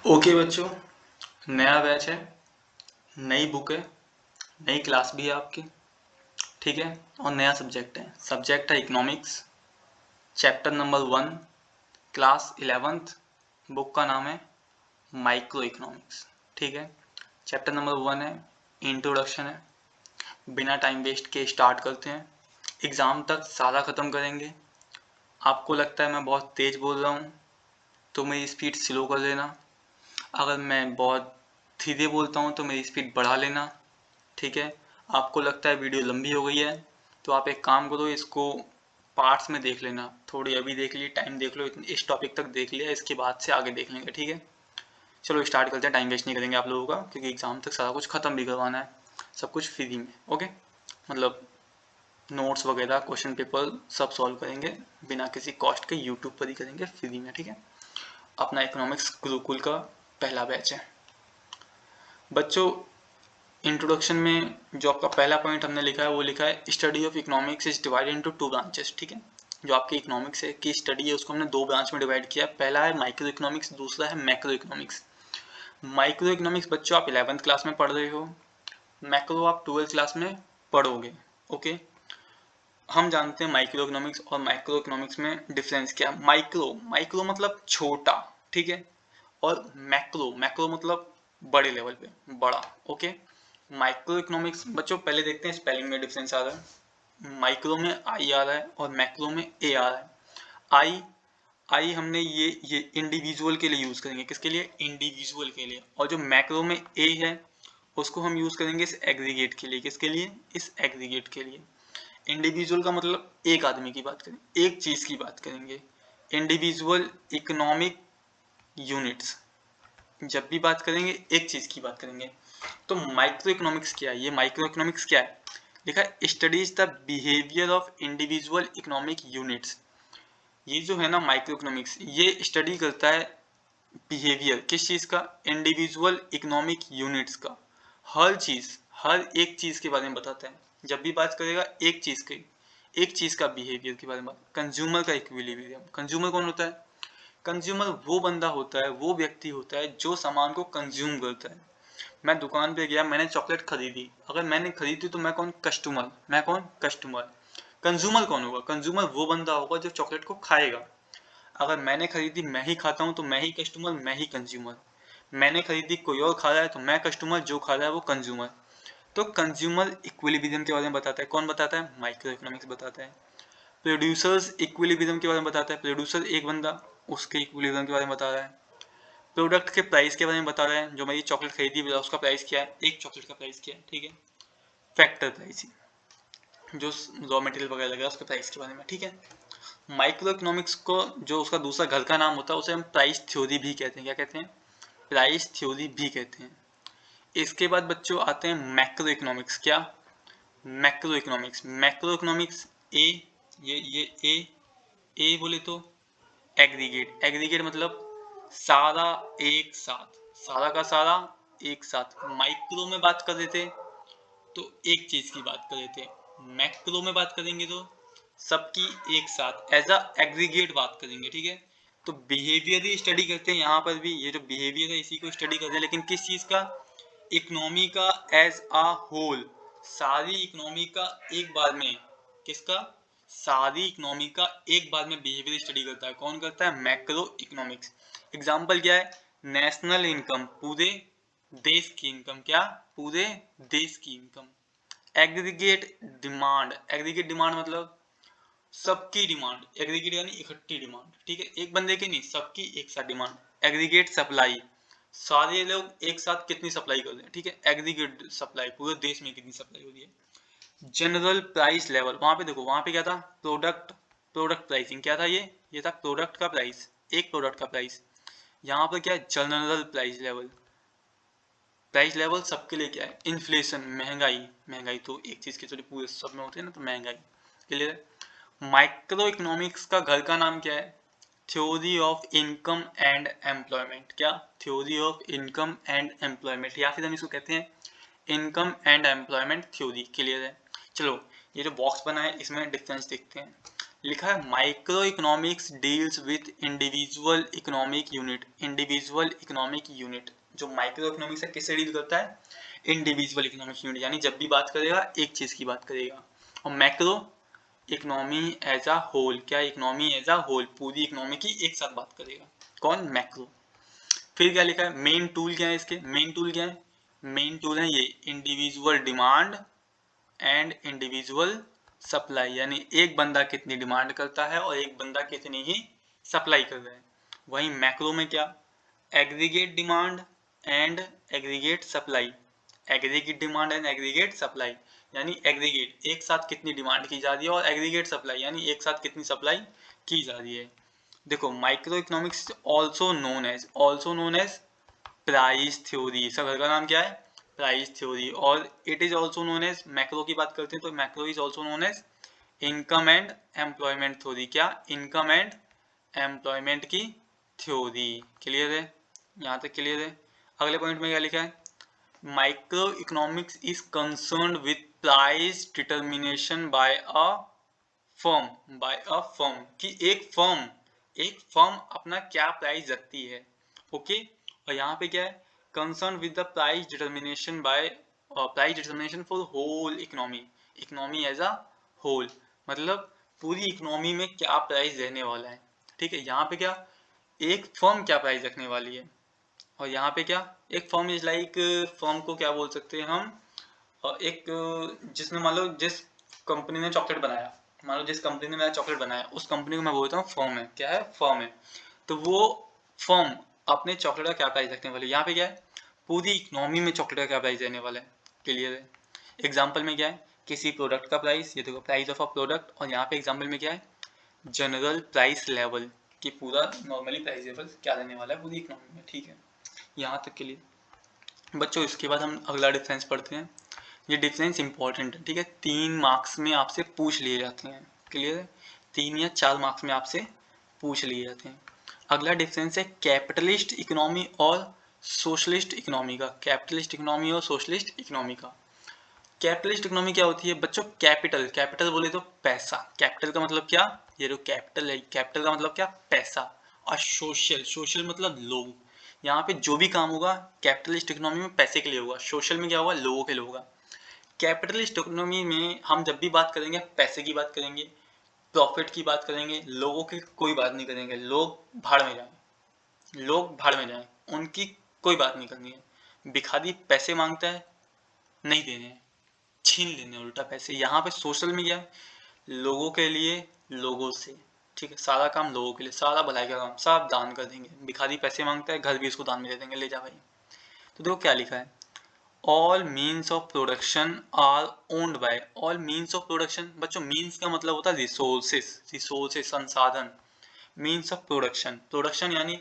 Okay बच्चों, नया batch है, नई बुक है, नई क्लास भी है आपकी। ठीक है। और नया सब्जेक्ट है economics, chapter number 1, class 11th। Book का नाम है माइक्रो इकोनॉमिक्स। ठीक है। चैप्टर नंबर 1 है, इंट्रोडक्शन है। बिना टाइम वेस्ट के स्टार्ट करते हैं, एग्ज़ाम तक सारा ख़त्म करेंगे। आपको लगता है मैं बहुत तेज़ बोल रहा हूँ तो मेरी स्पीड स्लो कर देना। अगर मैं बहुत धीरे बोलता हूँ तो मेरी स्पीड बढ़ा लेना। ठीक है। आपको लगता है वीडियो लंबी हो गई है तो आप एक काम करो, इसको पार्ट्स में देख लेना। थोड़ी अभी देख ली, टाइम देख लो, इस टॉपिक तक देख लिया, इसके बाद से आगे देख लेंगे। ठीक है। चलो स्टार्ट करते हैं, टाइम वेस्ट नहीं करेंगे आप लोगों का, क्योंकि एग्जाम तक सारा कुछ ख़त्म भी करवाना है, सब कुछ फ्री में। ओके, मतलब नोट्स वगैरह, क्वेश्चन पेपर सब सॉल्व करेंगे बिना किसी कॉस्ट के, यूट्यूब पर ही करेंगे फ्री में। ठीक है। अपना इकोनॉमिक्स गुरुकुल का पहला बैच है बच्चों। इंट्रोडक्शन में जो आपका पहला पॉइंट हमने लिखा है वो लिखा है study of economics is divided into 2 branches. ठीक है। जो आपकी इकोनॉमिक्स है की स्टडी है उसको हमने 2 ब्रांच में डिवाइड किया है। पहला है माइक्रो इकोनॉमिक्स, दूसरा है मैक्रो इकोनॉमिक्स। माइक्रो इकोनॉमिक्स बच्चों आप 11th क्लास में पढ़ रहे हो, मैक्रो आप 12th क्लास में पढ़ोगे। ओके। हम जानते हैं माइक्रो इकोनॉमिक्स और मैक्रो इकोनॉमिक्स में डिफरेंस क्या है। माइक्रो माइक्रो मतलब छोटा, ठीक है, और मैक्रो मैक्रो मतलब बड़े लेवल पे, बड़ा। ओके। माइक्रो इकोनॉमिक्स बच्चों पहले देखते हैं स्पेलिंग में डिफरेंस आ रहा है। माइक्रो में आई आ रहा है और मैक्रो में ए आ रहा है। आई आई हमने ये इंडिविजुअल के लिए यूज करेंगे, किसके लिए, इंडिविजुअल के लिए। और जो मैक्रो में ए है उसको हम यूज करेंगे इस एग्रीगेट के लिए, किसके लिए, इस एग्रीगेट के लिए। इंडिविजुअल का मतलब एक आदमी की बात करें, एक चीज की बात करेंगे। इंडिविजुअल इकोनॉमिक यूनिट्स, जब भी बात करेंगे एक चीज की बात करेंगे। तो माइक्रो इकोनॉमिक्स क्या है, ये माइक्रो इकोनॉमिक्स क्या है, लिखा है studies the behaviour of individual economic units. ये जो है ना माइक्रो इकोनॉमिक्स, ये स्टडी करता है बिहेवियर किस चीज का, इंडिविजुअल इकोनॉमिक यूनिट्स का। हर चीज, हर एक चीज के बारे में बताता है। जब भी बात करेगा एक चीज की, एक चीज का बिहेवियर के बारे में। कंज्यूमर का इक्विलिब्रियम, कंज्यूमर कौन होता है, कंज्यूमर वो बंदा होता है, वो व्यक्ति होता है जो सामान को कंज्यूम करता है। मैं दुकान पे गया, मैंने चॉकलेट खरीदी, अगर मैंने खरीदी तो मैं कौन, कस्टमर, मैं कौन, कस्टमर। कंज्यूमर कौन होगा, कंज्यूमर वो बंदा होगा जो चॉकलेट को खाएगा। अगर मैंने खरीदी, मैं ही खाता हूँ, तो मैं ही कस्टमर, मैं ही कंज्यूमर। मैंने खरीदी, कोई और खा रहा है, तो मैं कस्टमर, जो खा रहा है वो कंज्यूमर। तो कंज्यूमर इक्विलिब्रियम के बारे में बताता है, कौन बताता है, माइक्रो इकोनॉमिक्स बताता है। प्रोड्यूसर्स इक्विलिब्रियम के बारे में बताता है, प्रोड्यूसर एक बंदा, उसके इक्विलिब्रियम के बारे में बता रहा है। प्रोडक्ट के प्राइस के बारे में बता रहा है, जो मेरी चॉकलेट खरीदी उसका प्राइस क्या है, एक चॉकलेट का प्राइस क्या है। ठीक है। फैक्टर प्राइस, जो रॉ मटेरियल वगैरह लगा उसके प्राइस के बारे में। ठीक है। माइक्रो इकोनॉमिक्स को जो उसका दूसरा घर का नाम होता है उसे हम प्राइस थ्योरी भी कहते हैं। क्या कहते हैं, प्राइस थ्योरी भी कहते हैं। इसके बाद बच्चों आते हैं मैक्रो इकोनॉमिक्स। क्या, मैक्रो इकोनॉमिक्स, मैक्रो इकोनॉमिक्स ए, ये ए बोले तो एग्रीगेट, एग्रीगेट मतलब सारा एक साथ, सारा का सारा एक साथ। माइक्रो में बात कर रहे थे तो एक चीज की बात कर रहे थे, मैक्रो में बात करेंगे तो सबकी एक साथ एज अ एग्रीगेट बात करेंगे। ठीक है। तो बिहेवियर ही स्टडी करते हैं यहाँ पर भी, ये जो बिहेवियर है इसी को स्टडी करते हैं, लेकिन किस चीज का, इकोनॉमी का एज अ होल, सारी इकोनॉमी का एक बार में, किसका, सारी इकोनॉमी का एक बार में बिहेवियर स्टडी करता है। कौन करता है, मैक्रो इकोनॉमिक्स। एग्जांपल क्या है, नेशनल इनकम, पूरे देश की इनकम, क्या, पूरे देश की income. Aggregate demand, aggregate demand मतलब सबकी डिमांड, एग्रीगेट यानी इकट्ठी डिमांड। ठीक है। एक बंदे की नहीं, सबकी एक साथ डिमांड। एग्रीगेट सप्लाई, सारे लोग एक साथ कितनी सप्लाई कर रहे हैं। ठीक है। एग्रीगेट सप्लाई, पूरे देश में कितनी सप्लाई हो रही है। जनरल प्राइस लेवल, वहां पे देखो, वहां पे क्या था, प्रोडक्ट, प्रोडक्ट प्राइसिंग क्या था, ये था प्रोडक्ट का प्राइस, एक प्रोडक्ट का प्राइस। यहाँ पर क्या है, general price level. Price level सबके लिए क्या है, इन्फ्लेशन, महंगाई, महंगाई तो एक चीज की थोड़ी पूरे सब में होती है ना, तो महंगाई। क्लियर। माइक्रो इकोनॉमिक्स का घर का नाम क्या है, theory of income and employment. क्या, theory of income and employment, या फिर हम इसको कहते हैं income and employment theory. Clear है। चलो ये जो बॉक्स बना है इसमें डिफरेंस देखते हैं। लिखा है micro economics deals with individual economic unit. Individual economic unit, जो माइक्रो इकोनॉमिक्स है किससे डील करता है? इंडिविजुअल इकोनॉमिक यूनिट, यानी जब भी बात करेगा एक चीज की बात करेगा। और macro economy as a whole, क्या इकोनॉमी एज अ होल, पूरी इकोनॉमी की एक साथ बात करेगा। कौन? मैक्रो। फिर क्या लिखा है? मेन टूल क्या है इसके? मेन टूल क्या है? मेन टूल है ये individual demand and individual supply, यानी एक बंदा कितनी डिमांड करता है और एक बंदा कितनी ही सप्लाई कर रहा है। वहीं मैक्रो में क्या? Aggregate demand and aggregate supply. Aggregate demand and aggregate supply, यानी एग्रीगेट एक साथ कितनी डिमांड की जा रही है और एग्रीगेट सप्लाई यानी एक साथ कितनी सप्लाई की जा रही है। देखो micro economics also known as price theory, इसका घर का नाम क्या है? Price theory. और it is also known as, macro की बात करते हैं तो macro is also known as income and employment theory. क्या? इनकम एंड एम्प्लॉयमेंट की थ्योरी। क्लियर है? यहाँ तक क्लियर है? अगले पॉइंट में क्या लिखा है? Micro economics is concerned with price determination bye a firm, कि एक फर्म अपना क्या प्राइस रखती है। ओके। और यहाँ पे क्या है? Concern with the price determination by price determination for whole economy as a whole, मतलब पूरी इकोनॉमी में क्या प्राइस रहने वाला है। ठीक है। यहाँ पे क्या? एक फर्म क्या प्राइस रखने वाली है। और यहाँ पे क्या? एक फर्म इज लाइक, फर्म को क्या बोल सकते हैं हम? एक जिसने मान लो जिस कंपनी ने चॉकलेट बनाया, मान लो जिस कंपनी ने मेरा चॉकलेट बनाया उस कंपनी को मैं बोलता हूँ फर्म है। क्या है? फर्म है। तो वो फर्म अपने चॉकलेट का क्या प्राइस रखने वाली है। यहाँ पे क्या है? पूरी इकोनॉमी में चॉकलेट का क्या प्राइस रहने वाला है। क्लियर है? एग्जाम्पल में क्या है? किसी प्रोडक्ट का प्राइस, ये देखो प्राइस ऑफ अ प्रोडक्ट। और यहाँ पे एग्जाम्पल में क्या है? जनरल प्राइस लेवल, कि पूरा नॉर्मली प्राइस लेवल क्या रहने वाला है पूरी इकोनॉमी में। ठीक है, यहाँ तक के लिए बच्चों। इसके बाद हम अगला डिफरेंस पढ़ते हैं। ये डिफरेंस इंपॉर्टेंट है। ठीक है, 3 मार्क्स में आपसे पूछ लिए जाते हैं। क्लियर है? 3 या 4 मार्क्स में आपसे पूछ लिए जाते हैं। अगला डिफरेंस है कैपिटलिस्ट इकोनॉमी और सोशलिस्ट इकोनॉमी का। कैपिटलिस्ट इकोनॉमी और सोशलिस्ट इकोनॉमी का। कैपिटलिस्ट इकोनॉमी क्या होती है बच्चों? कैपिटल बोले तो पैसा। कैपिटल का मतलब क्या? ये जो कैपिटल है, कैपिटल का मतलब क्या? पैसा। और सोशल मतलब लोग। यहाँ पे जो भी काम होगा कैपिटलिस्ट इकोनॉमी में पैसे के लिए होगा, सोशल में क्या होगा? लोगों के लिए होगा। कैपिटलिस्ट इकोनॉमी में हम जब भी बात करेंगे पैसे की बात करेंगे, प्रॉफिट की बात करेंगे, लोगों की कोई बात नहीं करेंगे। लोग भाड़ में जाएं, लोग भाड़ में जाएं, उनकी कोई बात नहीं करनी है। भिखारी पैसे मांगता है, नहीं देने हैं, छीन लेने उल्टा पैसे। यहाँ पे सोशल में क्या है? लोगों के लिए, लोगों से। ठीक है, सारा काम लोगों के लिए, सारा भलाई का काम सब दान कर देंगे। भिखारी पैसे मांगता है, घर भी उसको दान में दे देंगे, ले जा भाई। तो देखो क्या लिखा है, all means of production are owned by. All means of production बच्चों, मीन्स का मतलब होता है रिसोर्सेस संसाधन। मीन्स ऑफ प्रोडक्शन यानी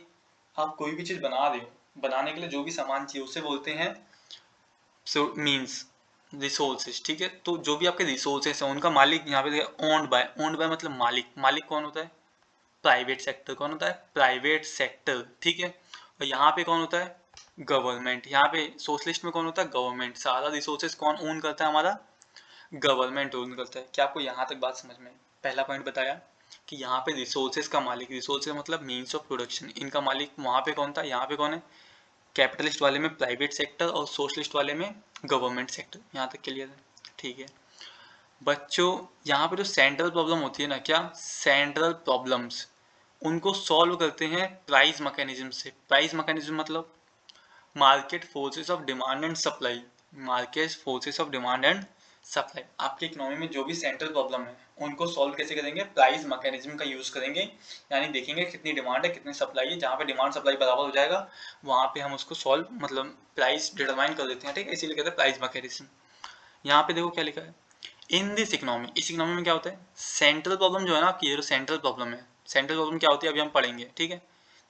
आप कोई भी चीज बना रहे हो, बनाने के लिए जो भी सामान चाहिए उसे बोलते हैं मीन्स, रिसोर्सेज। ठीक है, तो जो भी आपके रिसोर्सेज हैं उनका मालिक यहाँ पे ओन्ड बाय मतलब मालिक। मालिक कौन होता है? Private sector. कौन होता है? Private sector. ठीक है। और यहाँ पे कौन होता है? गवर्नमेंट। यहाँ पे सोशलिस्ट में कौन होता है? गवर्नमेंट। सारा रिसोर्सेज कौन ओन करता है? हमारा गवर्नमेंट ओन करता है। क्या आपको यहाँ तक बात समझ में? पहला पॉइंट बताया कि यहाँ पे रिसोर्सेज का मालिक, रिसोर्सेज मतलब मीन्स ऑफ प्रोडक्शन, इनका मालिक वहाँ पे कौन था? यहाँ पे कौन है? कैपिटलिस्ट वाले में प्राइवेट सेक्टर और सोशलिस्ट वाले में गवर्नमेंट सेक्टर। यहाँ तक क्लियर है? ठीक है बच्चों, यहाँ पे जो सेंट्रल प्रॉब्लम होती है ना, क्या सेंट्रल प्रॉब्लम्स, उनको सॉल्व करते हैं प्राइस मैकेनिज्म से। प्राइस मैकेनिज्म मतलब market forces of demand and supply. Market forces of demand and supply. आपकी इकोनॉमी में जो भी सेंट्रल प्रॉब्लम है उनको सॉल्व कैसे करेंगे? प्राइस मैकेनिज्म का यूज करेंगे। यानी देखेंगे कितनी डिमांड है कितनी सप्लाई है, जहाँ पे डिमांड सप्लाई बराबर हो जाएगा वहाँ पे हम उसको सॉल्व मतलब प्राइस डिटरमाइन कर देते हैं। ठीक है, इसीलिए कहते हैं प्राइस मैकेनिज्म। यहाँ पे देखो क्या लिखा है, इन दिस इकोनॉमी। इस इकोनॉमी में क्या होता है? सेंट्रल प्रॉब्लम जो है ना आपकी, ये जो सेंट्रल प्रॉब्लम है, सेंट्रल प्रॉब्लम क्या होती है अभी हम पढ़ेंगे। ठीक है,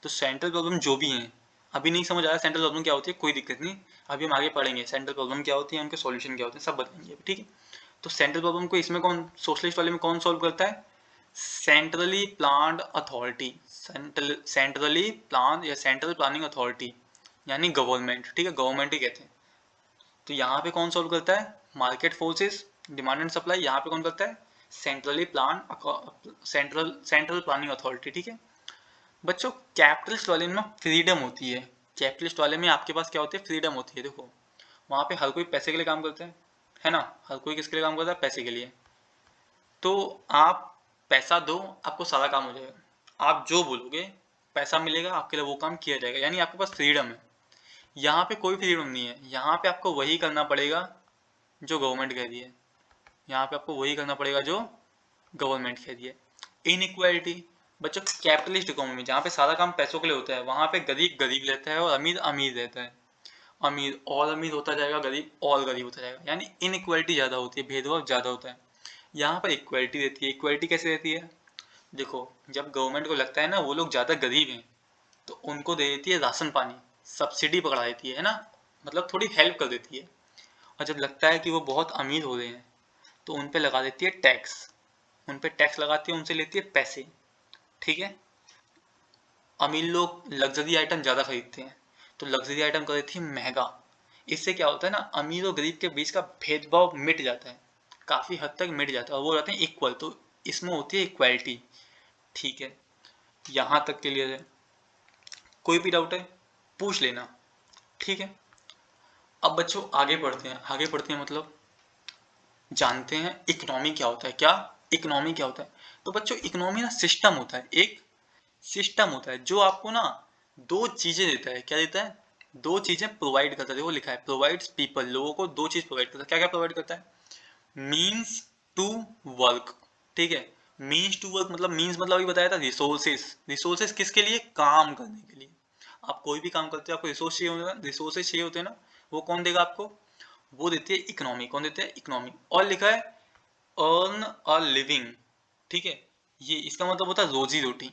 तो सेंट्रल प्रॉब्लम जो भी है, अभी नहीं समझ आया सेंट्रल प्रॉब्लम क्या होती है, कोई दिक्कत नहीं, अभी हम आगे पढ़ेंगे सेंट्रल प्रॉब्लम क्या होती है, उनके सॉल्यूशन क्या होते हैं, सब बताएंगे। ठीक है, तो सेंट्रल प्रॉब्लम को इसमें कौन, सोशलिस्ट वाले में कौन सॉल्व करता है? Centrally planned authority. Centrally plan या सेंट्रल प्लानिंग अथॉरिटी यानी गवर्नमेंट। ठीक है, गवर्नमेंट ही कहते हैं। तो यहाँ पे कौन सॉल्व करता है? Market forces, demand and supply. यहाँ पे कौन करता है? Centrally plan central planning authority, ठीक है बच्चों। कैपिटलिस्ट वाले में फ्रीडम होती है, कैपिटलिस्ट वाले में आपके पास क्या होती है, फ्रीडम होती है। देखो वहाँ पे हर कोई पैसे के लिए काम करता है ना, हर कोई किसके लिए काम करता है, पैसे के लिए। तो आप पैसा दो, आपको सारा काम हो जाएगा, आप जो बोलोगे पैसा मिलेगा, आपके लिए वो काम किया जाएगा, यानी आपके पास फ्रीडम है। यहाँ पे कोई फ्रीडम नहीं है, यहाँ पे आपको वही करना पड़ेगा जो गवर्नमेंट कह रही है, यहाँ पे आपको वही करना पड़ेगा जो गवर्नमेंट कह रही है। इनइक्वालिटी बच्चों, कैपिटलिस्ट इकोनॉमी जहाँ पे सारा काम पैसों के लिए होता है, वहाँ पे गरीब गरीब रहता है और अमीर अमीर रहता है, अमीर और अमीर होता जाएगा, गरीब और गरीब होता जाएगा, यानी इनइक्वालिटी ज़्यादा होती है, भेदभाव ज़्यादा होता है। यहाँ पर इक्वालिटी रहती है। इक्वालिटी कैसे रहती है, देखो जब गवर्नमेंट को लगता है ना वो लोग ज़्यादा गरीब हैं तो उनको दे देती है राशन पानी, सब्सिडी पकड़ा देती है ना, मतलब थोड़ी हेल्प कर देती है। और जब लगता है कि वो बहुत अमीर हो रहे हैं तो उन पे लगा देती है टैक्स, उन पे टैक्स लगाती है, उनसे लेती है पैसे, ठीक है। अमीर लोग लग्जरी आइटम ज़्यादा खरीदते हैं तो लग्जरी आइटम कर देती है महंगा। इससे क्या होता है ना, अमीर और गरीब के बीच का भेदभाव मिट जाता है, काफ़ी हद तक मिट जाता है और वो रहते हैं इक्वल, तो इसमें होती है इक्वालिटी, ठीक है। यहाँ तक के लिए है, कोई भी डाउट है पूछ लेना, ठीक है। अब बच्चों आगे बढ़ते हैं, आगे बढ़ते हैं मतलब जानते हैं इकोनॉमी क्या होता है। क्या इकोनॉमी क्या होता है, तो बच्चों इकोनॉमी ना सिस्टम होता है, एक सिस्टम होता है जो आपको ना दो चीजें देता है। क्या देता है, दो चीजें प्रोवाइड करता है। देखो लिखा है प्रोवाइड्स पीपल, लोगों को दो चीज प्रोवाइड करता है। क्या क्या प्रोवाइड करता है, मीन्स टू वर्क, ठीक है। मीन्स टू वर्क मतलब, मीन्स मतलब अभी बताया था रिसोर्सेस, रिसोर्सेस किसके लिए, काम करने के लिए। आप कोई भी काम करते हो आपको रिसोर्स चाहिए होता है, रिसोर्सेस चाहिए होते हैं ना, वो कौन देगा आपको, वो देती है इकोनॉमी। कौन देते हैं, इकोनॉमी। और लिखा है अर्न अ लिविंग, ठीक है, ये इसका मतलब होता है रोजी रोटी।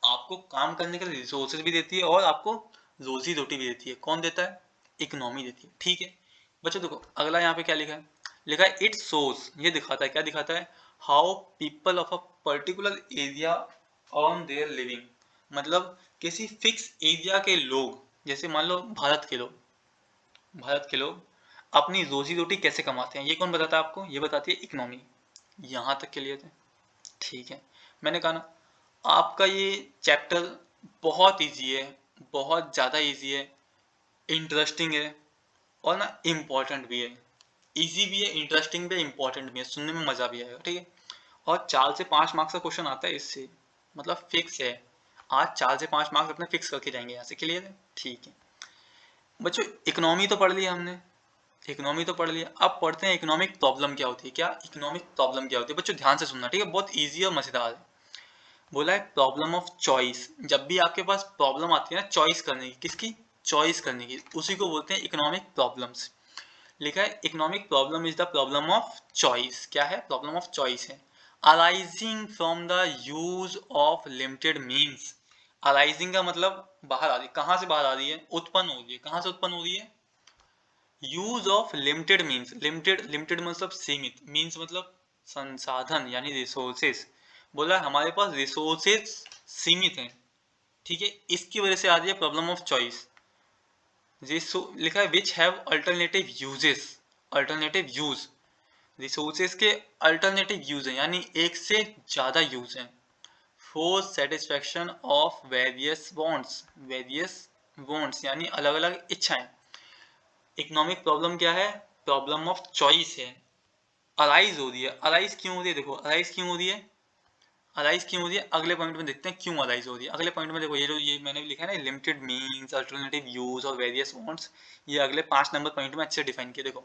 आपको काम करने के लिए रिसोर्सेज भी देती है और आपको रोजी रोटी भी देती है। कौन देता है, इकोनॉमी देती है, ठीक है। बच्चों देखो अगला यहाँ पे क्या लिखा है, लिखा है इट शोज, ये दिखाता है, क्या दिखाता है, how people of a particular area earn their living, मतलब किसी फिक्स एरिया के लोग, जैसे मान लो भारत के लोग, भारत के लोग अपनी रोजी रोटी कैसे कमाते हैं, ये कौन बताता है आपको, ये बताती है इकोनॉमी। यहाँ तक क्लियर है, ठीक है। मैंने कहा ना आपका ये चैप्टर बहुत इजी है, बहुत ज़्यादा इजी है, इंटरेस्टिंग है और ना इम्पोर्टेंट भी है। इजी भी है, इंटरेस्टिंग भी है, इम्पोर्टेंट भी है, सुनने में मज़ा भी आएगा, ठीक है। और 4 से 5 मार्क्स का क्वेश्चन आता है इससे, मतलब फिक्स है। आज 4 से 5 मार्क्स अपने फिक्स करके जाएंगे यहाँ से, क्लियर है, ठीक है। बच्चों इकोनॉमी तो पढ़ लिया हमने, इकोनॉमी तो पढ़ लिया, अब पढ़ते हैं इकोनॉमिक प्रॉब्लम क्या होती है। क्या इकोनॉमिक प्रॉब्लम क्या होती है, बच्चों ध्यान से सुनना, ठीक है, बहुत ईजी और मजेदार है। बोला है प्रॉब्लम ऑफ चॉइस, जब भी आपके पास प्रॉब्लम आती है ना चॉइस करने की, किसकी, चॉइस करने की, उसी को बोलते हैं इकोनॉमिक प्रॉब्लम्स। लिखा है economic problem is the problem of choice. क्या है, प्रॉब्लम ऑफ चॉइस है, arising from the use of limited means. Arising का मतलब बाहर आ रही, कहाँ से बाहर आ रही है, उत्पन्न हो रही है, कहाँ से उत्पन्न हो रही है, use of limited means, limited limited मतलब सीमित, मीन्स मतलब संसाधन यानी रिसोर्सेस। बोला हमारे पास रिसोर्सेस सीमित हैं, ठीक है, इसकी वजह से आ रही है प्रॉब्लम ऑफ चॉइस। लिखा है which have alternative uses, alternative use, resources के अल्टरनेटिव यूज हैं, यानी एक से ज्यादा यूज हैं, for satisfaction of various wants, various wants यानी अलग अलग इच्छाएं। इकोनॉमिक प्रॉब्लम क्या है, प्रॉब्लम ऑफ चॉइस है, अराइज हो रही है। अराइज क्यों हो रही है, देखो अराइज क्यों हो रही है, अराइज क्यों हो रही है, अगले पॉइंट में देखते हैं क्यों अराइज हो रही है। अगले पॉइंट में देखो ये जो ये मैंने भी लिखा है ना, लिमिटेड मीन्स, अल्टरनेटिव यूज और वेरियस वांट्स, ये अगले 5 नंबर पॉइंट में अच्छे डिफाइन किए। देखो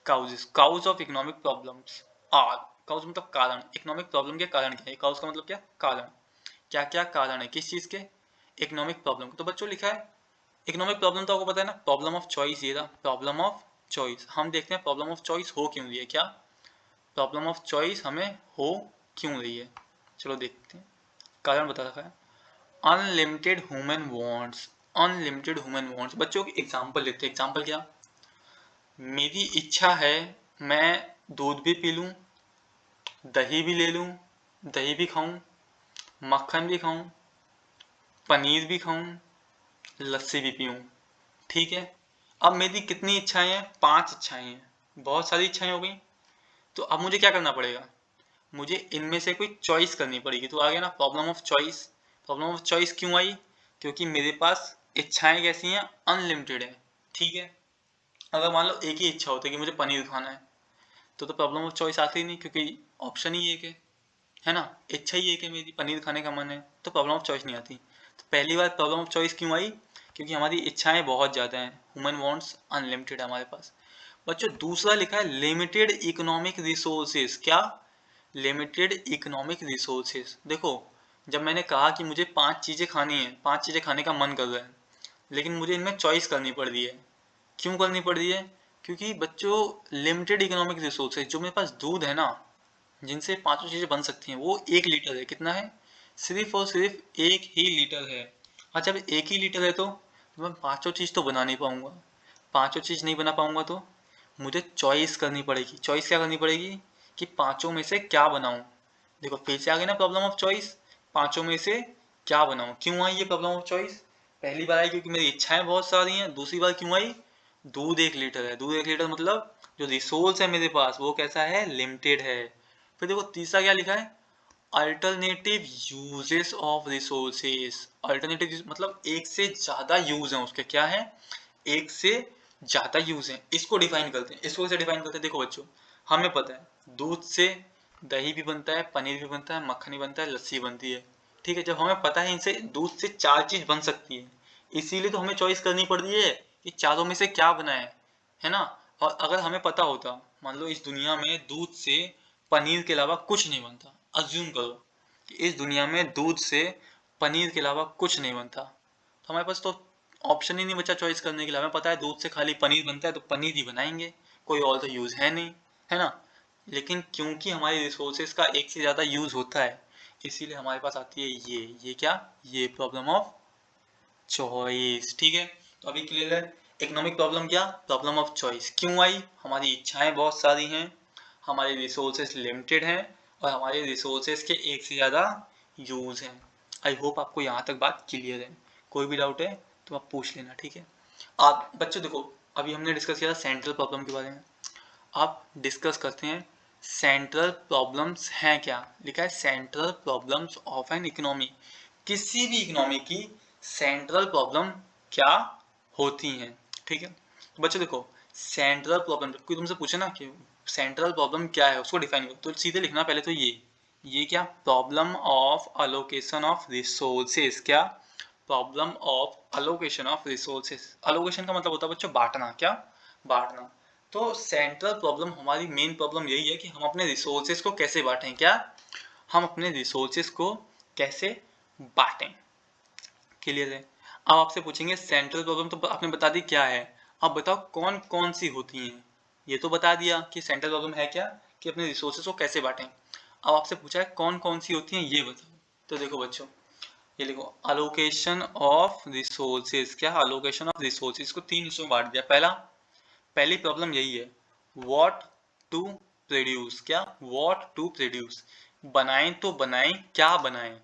causes, cause of economic problems are, cause मतलब कारण, इकोनॉमिक प्रॉब्लम के कारण क्या है, काउज का मतलब क्या, कारण, क्या क्या कारण है किस चीज के, इकोनॉमिक प्रॉब्लम। तो बच्चों लिखा है इकोनॉमिक प्रॉब्लम तो आपको पता है ना, प्रॉब्लम ऑफ चॉइस, ये था प्रॉब्लम ऑफ चॉइस। हम देखते हैं प्रॉब्लम ऑफ चॉइस हो क्यों रही है, क्या प्रॉब्लम ऑफ चॉइस हमें हो क्यों रही है, चलो देखते हैं। कारण बता रखा है, unlimited human wants, unlimited human wants. बच्चों की एग्जांपल लेते हैं, एग्जांपल क्या, मेरी इच्छा है मैं दूध भी पी लूँ, दही भी ले लूँ, दही भी खाऊं, मक्खन भी खाऊं, पनीर भी खाऊं, लस्सी भी पीऊं, ठीक है। अब मेरी कितनी इच्छाएं हैं, 5 इच्छाएं हैं, बहुत सारी इच्छाएं हो गई। तो अब मुझे क्या करना पड़ेगा, मुझे इनमें से कोई चॉइस करनी पड़ेगी। तो आ गया ना problem of choice. Problem of choice क्यों आई? क्योंकि मेरे पास इच्छाएं कैसी हैं, अनलिमिटेड है। ठीक है, अगर मान लो एक ही इच्छा होती है कि मुझे पनीर खाना है, तो प्रॉब्लम ऑफ चॉइस आती ही नहीं, क्योंकि ऑप्शन ही एक है ना, इच्छा ही एक है मेरी, पनीर खाने का मन है, तो प्रॉब्लम ऑफ चॉइस नहीं आती। तो पहली बार प्रॉब्लम ऑफ चॉइस क्यों आई? क्योंकि हमारी इच्छाएं बहुत ज़्यादा हैं, ह्यूमन वांट्स अनलिमिटेड है हमारे पास। बच्चों दूसरा लिखा है लिमिटेड इकोनॉमिक रिसोर्सेज। क्या? Limited economic resources. देखो, जब मैंने कहा कि मुझे 5 चीज़ें खानी है, 5 चीज़ें खाने का मन कर रहा है, लेकिन मुझे इनमें चॉइस करनी पड़ रही है। क्यों करनी पड़ रही है? क्योंकि बच्चों लिमिटेड इकोनॉमिक रिसोर्सेज, जो मेरे पास दूध है ना, जिनसे पांचों चीजें बन सकती हैं, वो 1 लीटर है। कितना है? सिर्फ और सिर्फ 1 ही लीटर है। अच्छा, जब 1 ही लीटर है तो मैं पांचों चीज तो बना नहीं पाऊंगा। पांचों चीज नहीं बना पाऊंगा तो मुझे चॉइस करनी पड़ेगी। चॉइस क्या करनी पड़ेगी? कि पांचों में से क्या बनाऊं। देखो फिर से आ गई ना प्रॉब्लम ऑफ चॉइस। पांचों में से क्या बनाऊं। क्यों आई ये प्रॉब्लम ऑफ चॉइस? पहली बार आई क्योंकि मेरी इच्छाएं बहुत सारी हैं। दूसरी बार क्यों आई? दूध 1 लीटर है। दूध 1 लीटर मतलब जो रिसोर्स है मेरे पास वो कैसा है? लिमिटेड है। फिर देखो तीसरा क्या लिखा है? Alternative uses of resources. Alternative मतलब एक से ज्यादा यूज है उसके। क्या है? एक से ज्यादा यूज है। इसको डिफाइन करते हैं। इसको कैसे डिफाइन करते हैं? देखो बच्चों, हमें पता है दूध से दही भी बनता है, पनीर भी बनता है, मक्खन भी बनता है, लस्सी बनती है। ठीक है, जब हमें पता है इनसे दूध से 4 चीज बन सकती है, इसीलिए तो हमें चॉइस करनी पड़ रही है कि चारों में से क्या बनाए, है ना। और अगर हमें पता होता, मान लो इस दुनिया में दूध से पनीर के अलावा कुछ नहीं बनता, अज्यूम करो कि इस दुनिया में दूध से पनीर के अलावा कुछ नहीं बनता, तो हमारे पास तो ऑप्शन ही नहीं बचा चॉइस करने के लिए। हमें पता है दूध से खाली पनीर बनता है तो पनीर ही बनाएंगे, कोई और तो यूज है नहीं, है ना। लेकिन क्योंकि हमारे रिसोर्सेज का एक से ज्यादा यूज होता है, इसीलिए हमारे पास आती है ये क्या, ये प्रॉब्लम ऑफ चॉइस। ठीक है, तो अभी क्लियर है। इकोनॉमिक प्रॉब्लम क्या? Problem of choice. क्यों आई? हमारी इच्छाएं बहुत सारी हैं, हमारे रिसोर्सेज लिमिटेड हैं, और हमारे रिसोर्सेज के एक से ज़्यादा यूज हैं। आई होप आपको यहाँ तक बात क्लियर है। कोई भी डाउट है तो आप पूछ लेना। ठीक है, आप बच्चों देखो, अभी हमने डिस्कस किया सेंट्रल प्रॉब्लम के बारे में। आप डिस्कस करते हैं सेंट्रल प्रॉब्लम्स हैं क्या। लिखा है central problems of an economy. किसी भी इकोनॉमी की सेंट्रल प्रॉब्लम क्या होती हैं। ठीक है, तो बच्चों देखो, सेंट्रल प्रॉब्लम कोई तुमसे पूछे ना कि सेंट्रल प्रॉब्लम क्या है, उसको डिफाइन करो, तो सीधे लिखना पहले तो ये क्या? Problem of allocation of resources. क्या? Problem of allocation of resources. Allocation का मतलब होता है बच्चों बांटना। क्या? बांटना। तो सेंट्रल प्रॉब्लम, हमारी मेन प्रॉब्लम यही है कि हम अपने रिसोर्सेज को कैसे बांटें। क्या? हम अपने रिसोर्सेज को कैसे बांटें। क्लियर है। अब आपसे पूछेंगे सेंट्रल प्रॉब्लम तो आपने बता दी क्या है, अब बताओ कौन कौन सी होती हैं। ये तो बता दिया कि सेंट्रल प्रॉब्लम है क्या, कि अपने रिसोर्सेज को कैसे बांटें। अब आपसे पूछा है कौन कौन सी होती हैं, ये बताओ। तो देखो बच्चों, ये लिखो अलोकेशन ऑफ रिसोर्सेज। क्या? अलोकेशन ऑफ रिसोर्सेज को 3 हिस्सों में बांट दिया। पहली प्रॉब्लम यही है, व्हाट टू प्रोड्यूस। क्या? What to produce. बनाएं तो बनाएं, क्या बनाएं।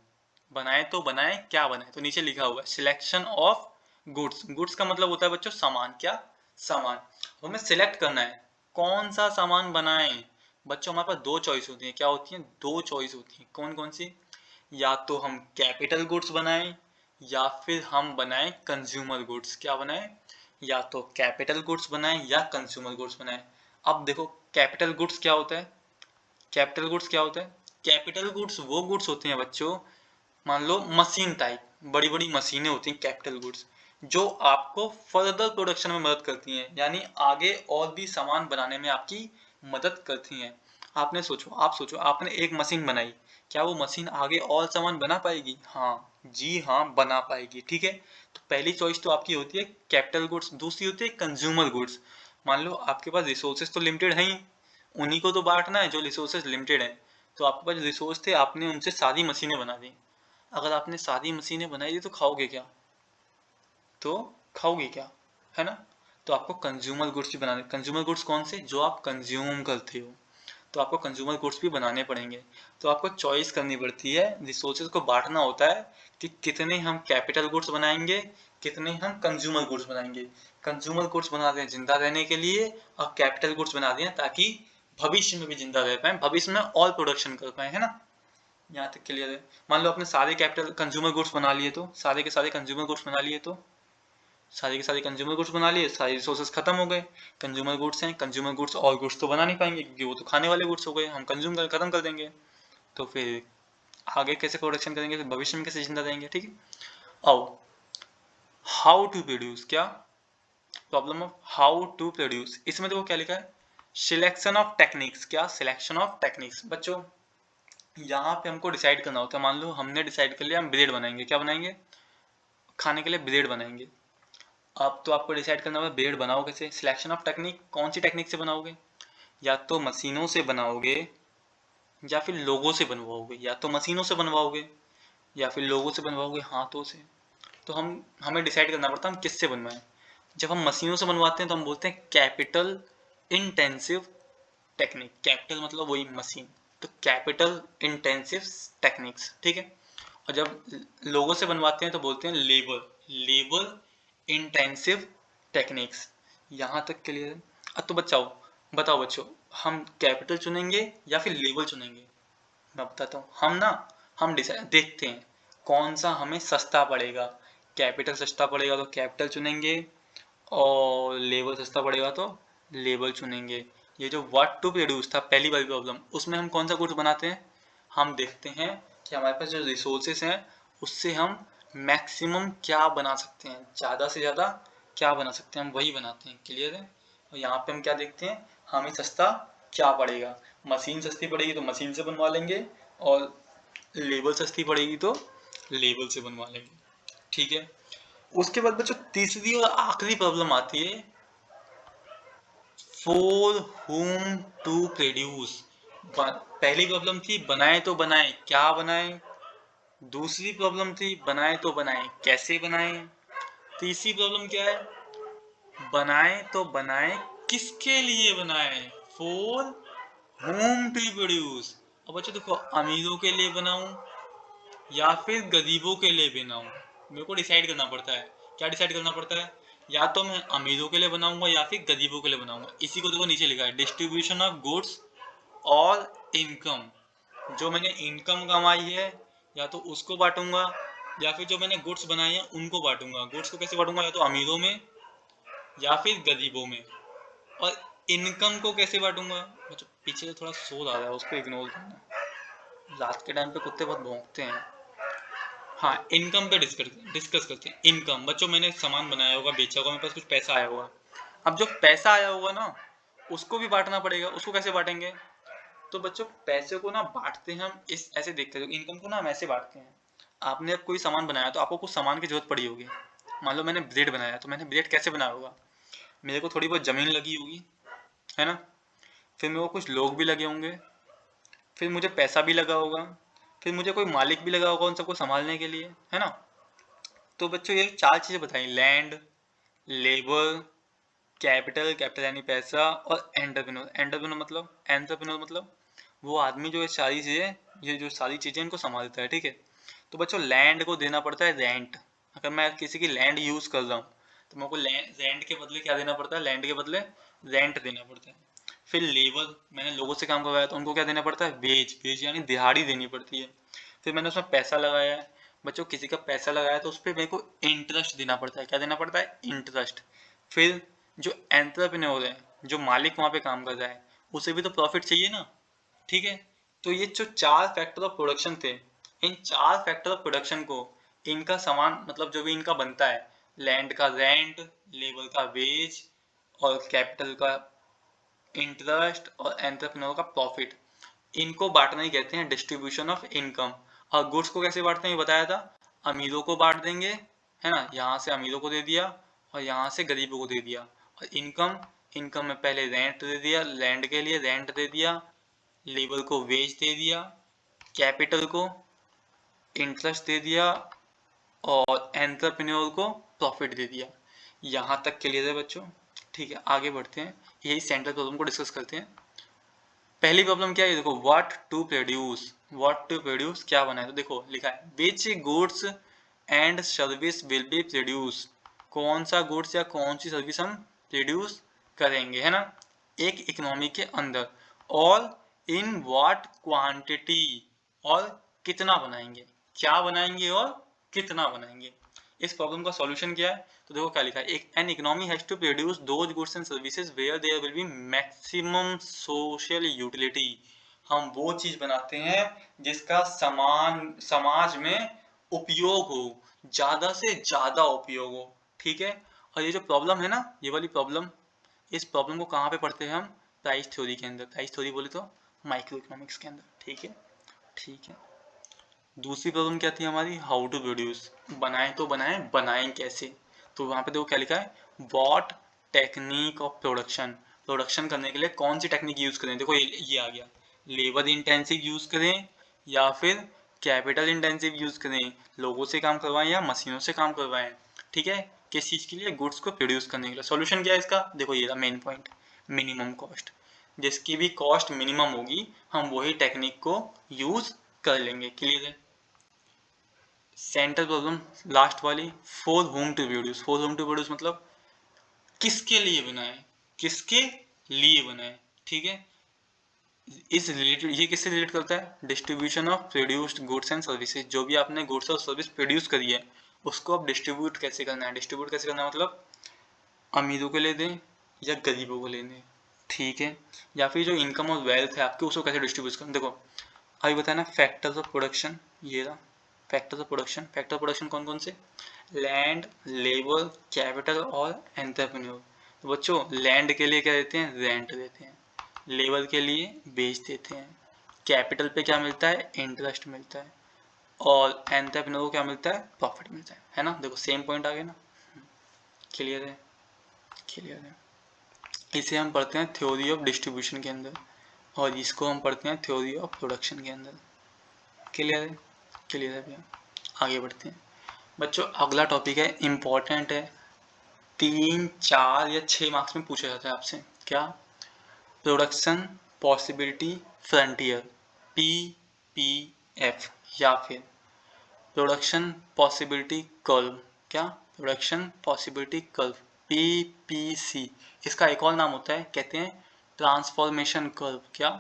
बनाएं तो बनाएं, क्या बनाएं। तो नीचे लिखा हुआ है सिलेक्शन ऑफ गुड्स। गुड्स का मतलब होता है बच्चों सामान। क्या? सामान। हमें सिलेक्ट करना है कौन सा सामान बनाएं। बच्चों हमारे पास 2 चॉइस होती है। क्या होती है? 2 चॉइस होती है। कौन कौन सी? या तो हम कैपिटल गुड्स बनाएं, या फिर हम बनाएं कंज्यूमर गुड्स। क्या बनाएं? या तो कैपिटल गुड्स बनाएं या कंज्यूमर गुड्स बनाएं। अब देखो कैपिटल गुड्स क्या होता है। कैपिटल गुड्स क्या होता है? कैपिटल गुड्स वो गुड्स होते हैं बच्चों, मान लो मशीन टाइप, बड़ी बड़ी मशीनें होती हैं कैपिटल गुड्स, जो आपको फर्दर प्रोडक्शन में मदद करती हैं, यानी आगे और भी सामान बनाने में आपकी मदद करती हैं। आप सोचो आपने एक मशीन बनाई, क्या वो मशीन आगे और सामान बना पाएगी? हाँ जी हाँ, बना पाएगी। ठीक है, तो पहली चॉइस तो आपकी होती है कैपिटल गुड्स। दूसरी होती है कंज्यूमर गुड्स। मान लो आपके पास रिसोर्सेज तो लिमिटेड हैं ही, उन्हीं को तो बांटना है जो रिसोर्सेज लिमिटेड हैं। तो आपके पास रिसोर्स थे, आपने उनसे सारी मशीनें बना दी। अगर आपने सारी मशीनें बनाई दी तो खाओगे क्या? तो खाओगे क्या, है ना। तो आपको कंज्यूमर गुड्स भी बनाने। कंज्यूमर गुड्स कौन से? जो आप कंज्यूम करते हो, तो आपको कंज्यूमर गुड्स भी बनाने पड़ेंगे। तो आपको चॉइस करनी पड़ती है, रिसोर्सेज को बांटना होता है कि कितने हम कैपिटल गुड्स बनाएंगे, कितने हम कंज्यूमर गुड्स बनाएंगे। कंज्यूमर गुड्स बना दें जिंदा रहने के लिए, और कैपिटल गुड्स बना दें ताकि भविष्य में भी जिंदा रह पाए, भविष्य में और प्रोडक्शन कर पाए, है ना। यहाँ तक क्लियर है। मान लो आपने सारे कैपिटल कंज्यूमर गुड्स बना लिए, तो सारे के सारे कंज्यूमर गुड्स बना लिए, तो सारे के सारे कंज्यूमर गुड्स बना लिए, सारे रिसोर्सेज खत्म हो गए, कंज्यूमर गुड्स हैं, कंज्यूमर गुड्स और गुड्स तो बना नहीं पाएंगे क्योंकि वो तो खाने वाले गुड्स हो गए, हम कंज्यूम कर खत्म कर देंगे, तो फिर आगे कैसे प्रोडक्शन करेंगे, फिर भविष्य में कैसे जिंदा रहेंगे, ठीक है। आओ, हाउ टू प्रोड्यूस, क्या problem of how to produce, इसमें देखो क्या लिखा है, सिलेक्शन ऑफ टेक्निक्स, क्या सिलेक्शन ऑफ टेक्निक्स। बच्चों यहाँ पे हमको डिसाइड करना होता है, मान लो हमने डिसाइड कर लिया हम ब्रेड बनाएंगे, क्या बनाएंगे, खाने के लिए ब्रेड बनाएंगे। अब तो आपको डिसाइड करना होगा ब्रेड बनाओ कैसे, सिलेक्शन ऑफ टेक्निक, कौन सी टेक्निक से बनाओगे, या तो मशीनों से बनाओगे या फिर लोगों से बनवाओगे, या तो मशीनों से बनवाओगे या फिर लोगों से बनवाओगे, हाथों से। तो हमें डिसाइड करना पड़ता है हम किससे बनवाएं। जब हम मशीनों से बनवाते हैं तो हम बोलते हैं कैपिटल इंटेंसिव टेक्निक, कैपिटल मतलब वही मशीन, तो कैपिटल इंटेंसिव टेक्निक्स, ठीक है। और जब लोगों से बनवाते हैं तो बोलते हैं लेबर इंटेंसिव टेक्निक्स। यहाँ तक क्लियर है। अब तो बताओ बच्चों, हम कैपिटल चुनेंगे या फिर लेबर चुनेंगे। मैं बताता हूँ, हम देखते हैं कौन सा हमें सस्ता पड़ेगा, कैपिटल सस्ता पड़ेगा तो कैपिटल चुनेंगे, और लेबर सस्ता पड़ेगा तो लेबर चुनेंगे। ये जो व्हाट टू प्रोड्यूस था पहली वाली प्रॉब्लम, उसमें हम कौन सा गुड्स बनाते हैं, हम देखते हैं कि हमारे पास जो रिसोर्सेस हैं उससे हम मैक्सिमम क्या बना सकते हैं, ज़्यादा से ज़्यादा क्या बना सकते हैं, हम वही बनाते हैं, क्लियर है। और यहाँ पे हम क्या देखते हैं, हमें सस्ता क्या पड़ेगा, मशीन सस्ती पड़ेगी तो मशीन से बनवा लेंगे, और लेबर सस्ती पड़ेगी तो लेबर से बनवा लेंगे, ठीक है। उसके बाद बच्चों तीसरी और आखिरी प्रॉब्लम आती है, फॉर हुम टू प्रोड्यूस। पहली प्रॉब्लम थी बनाए तो बनाए क्या बनाए, दूसरी प्रॉब्लम थी बनाए तो बनाए कैसे बनाए, तीसरी प्रॉब्लम क्या है, बनाए तो बनाए किसके लिए बनाए, फॉर होम टू प्रोड्यूस। अब बच्चों देखो, अमीरों के लिए बनाऊं या फिर गरीबों के लिए बनाऊं, मेरे को डिसाइड करना पड़ता है। क्या डिसाइड करना पड़ता है, या तो मैं अमीरों के लिए बनाऊंगा या फिर गरीबों के लिए बनाऊंगा। इसी को देखो नीचे लिखा है, डिस्ट्रीब्यूशन ऑफ गुड्स और इनकम। जो मैंने इनकम कमाई है या तो उसको बांटूंगा, या फिर जो मैंने गुड्स बनाए हैं उनको बांटूंगा। गुड्स को कैसे बांटूंगा, या तो अमीरों में या फिर गरीबों में। और इनकम को कैसे बांटूंगा, मतलब पीछे से थोड़ा शोर आ रहा है उसको इग्नोर करना, रात के टाइम पे कुत्ते बहुत भौंकते हैं। हाँ, इनकम पे डिस्कस करते हैं। इनकम बच्चों, मैंने सामान बनाया होगा, बेचा होगा, मेरे पास कुछ पैसा आया होगा। अब जो पैसा आया होगा ना उसको भी बांटना पड़ेगा। उसको कैसे बांटेंगे, तो बच्चों पैसे को ना बांटते हैं हम इस ऐसे देखते हैं, इनकम को ना हम ऐसे बांटते हैं। आपने अब कोई सामान बनाया तो आपको कुछ सामान की जरूरत पड़ी होगी। मान लो मैंने ब्रेड बनाया, तो मैंने ब्रेड कैसे बनाया होगा, मेरे को थोड़ी बहुत जमीन लगी होगी, है ना, फिर मेरे को कुछ लोग भी लगे होंगे, फिर मुझे पैसा भी लगा होगा, फिर मुझे कोई मालिक भी लगा होगा उन सबको संभालने के लिए, है ना। तो बच्चों ये चार चीजें बताई, लैंड, लेबर, कैपिटल, कैपिटल यानी पैसा, और एंटरप्रेन्योर। एंटरप्रेन्योर मतलब वो आदमी जो ये सारी चीजें, ये जो सारी चीजें इनको संभालता है, ठीक है। तो बच्चों लैंड को देना पड़ता है रेंट। अगर मैं किसी की लैंड यूज कर रहा हूँ तो मेरे को रेंट के बदले क्या देना पड़ता है, लैंड के बदले रेंट देना पड़ता है। फिर लेबर, मैंने लोगों से काम करवाया तो उनको क्या देना पड़ता है, वेज, वेज यानी दिहाड़ी देनी पड़ती है। फिर मैंने उसमें पैसा लगाया है, बच्चों किसी का पैसा लगाया तो उस पर मेरे को इंटरेस्ट देना पड़ता है। क्या देना पड़ता है, इंटरेस्ट। फिर जो एंटरप्रेन्योर है, जो मालिक वहाँ पे काम कर रहा है, उसे भी तो प्रॉफिट चाहिए ना, ठीक है। तो ये जो चार फैक्टर ऑफ प्रोडक्शन थे, इन चार फैक्टर ऑफ प्रोडक्शन को, इनका सामान मतलब जो भी इनका बनता है, लैंड का रेंट, लेबर का वेज, और कैपिटल का इंटरेस्ट, और एंटरप्रेन्योर का प्रॉफिट, इनको बांटना ही कहते हैं डिस्ट्रीब्यूशन ऑफ इनकम। और गुड्स को कैसे बांटते हैं बताया था, अमीरों को बांट देंगे, है ना, यहाँ से अमीरों को दे दिया और यहाँ से गरीबों को दे दिया। और इनकम, इनकम में पहले रेंट दे दिया, लैंड के लिए रेंट दे दिया, लेबर को वेज दे दिया, कैपिटल को इंटरेस्ट दे दिया, और एंटरप्रेन्योर को प्रॉफिट दे दिया। यहाँ तक क्लियर है बच्चों, ठीक है। आगे बढ़ते हैं, यही सेंट्रल प्रॉब्लम को डिस्कस करते हैं। पहली प्रॉब्लम क्या है, देखो व्हाट टू प्रोड्यूस क्या बना है, तो देखो लिखा है which goods and service will be produce, कौन सा गुड्स या कौन सी सर्विस हम प्रोड्यूस करेंगे, है ना, एक इकोनॉमी के अंदर। और इन व्हाट क्वांटिटी, और कितना बनाएंगे, क्या बनाएंगे और कितना बनाएंगे। इस प्रॉब्लम का सॉल्यूशन क्या है, तो देखो क्या लिखा है, एक an economy has to produce those goods and services where there will be maximum social utility. हम वो चीज बनाते हैं जिसका समाज में उपयोग हो, ज्यादा से ज्यादा उपयोग हो, ठीक है। और ये जो प्रॉब्लम है ना, ये वाली प्रॉब्लम, इस प्रॉब्लम को कहाँ पे पढ़ते हैं हम, प्राइस थ्योरी के अंदर। प्राइस थ्योरी बोले तो माइक्रो इकोनॉमिक्स के अंदर, ठीक है, ठीक है। दूसरी प्रॉब्लम क्या थी हमारी, हाउ टू प्रोड्यूस, बनाएं तो बनाएं, बनाएं कैसे। तो वहां पे देखो क्या लिखा है, what technique of production, production करने के लिए कौन सी टेक्निक यूज करें। देखो ये आ गया, लेबर इंटेंसिव यूज करें या फिर कैपिटल इंटेंसिव यूज करें, लोगों से काम करवाएं या मशीनों से काम करवाएं, ठीक है, किस चीज के लिए, गुड्स को प्रोड्यूस करने के लिए। सॉल्यूशन क्या है इसका, देखो ये रहा मेन पॉइंट, मिनिमम कॉस्ट, जिसकी भी कॉस्ट मिनिमम होगी हम वही टेक्निक को यूज कर लेंगे। क्लियर है। सेंटर प्रॉब्लम लास्ट वाली, for whom to produce, for whom to produce मतलब किसके लिए बनाए, किसके लिए बनाए, ठीक है। इस रिलेटेड, ये किससे रिलेट करता है, distribution of produced goods and services, जो भी आपने गुड्स और सर्विस प्रोड्यूस करी है उसको आप डिस्ट्रीब्यूट कैसे करना है। डिस्ट्रीब्यूट कैसे करना है मतलब अमीरों को ले दें या गरीबों को ले दें, ठीक है, या फिर जो इनकम और वेल्थ है आपके उसको कैसे डिस्ट्रीब्यूट करना। देखो अभी बताया ना, फैक्टर्स ऑफ प्रोडक्शन, ये रहा factors of production. Factor production कौन कौन से, लैंड, लेबर, कैपिटल और एंटरप्रेन्योर। तो बच्चों लैंड के लिए क्या देते हैं, रेंट देते हैं, लेबर के लिए बेच देते हैं, कैपिटल पे क्या मिलता है, इंटरेस्ट मिलता है, और एंटरप्रेन्योर को क्या मिलता है, प्रॉफिट मिलता है ना। देखो सेम पॉइंट आ गया ना, क्लियर है, क्लियर है। इसे हम पढ़ते हैं थ्योरी ऑफ डिस्ट्रीब्यूशन के अंदर, और इसको हम पढ़ते हैं थ्योरी ऑफ प्रोडक्शन के अंदर। क्लियर है, क्लियर है भैया। आगे बढ़ते हैं बच्चों, अगला टॉपिक है, इम्पोर्टेंट है, 3, 4 या 6 मार्क्स में पूछा जाता है आपसे, क्या, प्रोडक्शन पॉसिबिलिटी फ्रंटियर, PPF, या फिर प्रोडक्शन पॉसिबिलिटी कर्व, क्या, प्रोडक्शन पॉसिबिलिटी कर्व, PPC। इसका एक और नाम होता है, कहते हैं ट्रांसफॉर्मेशन कर्व, क्या,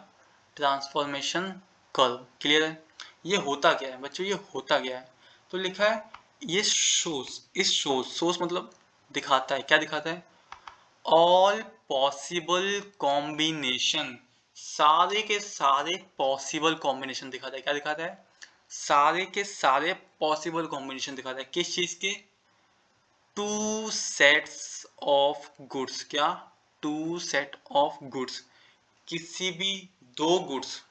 ट्रांसफॉर्मेशन कर्व। क्लियर है। ये होता क्या है बच्चों, ये होता क्या है, तो लिखा है ये शोज, इस शोज मतलब दिखाता है, क्या दिखाता है, ऑल पॉसिबल कॉम्बिनेशन, सारे के सारे पॉसिबल कॉम्बिनेशन दिखाता है। क्या दिखाता है, सारे के सारे पॉसिबल कॉम्बिनेशन दिखाता है, किस चीज के, टू सेट्स ऑफ गुड्स, क्या, टू सेट ऑफ गुड्स, किसी भी दो गुड्स,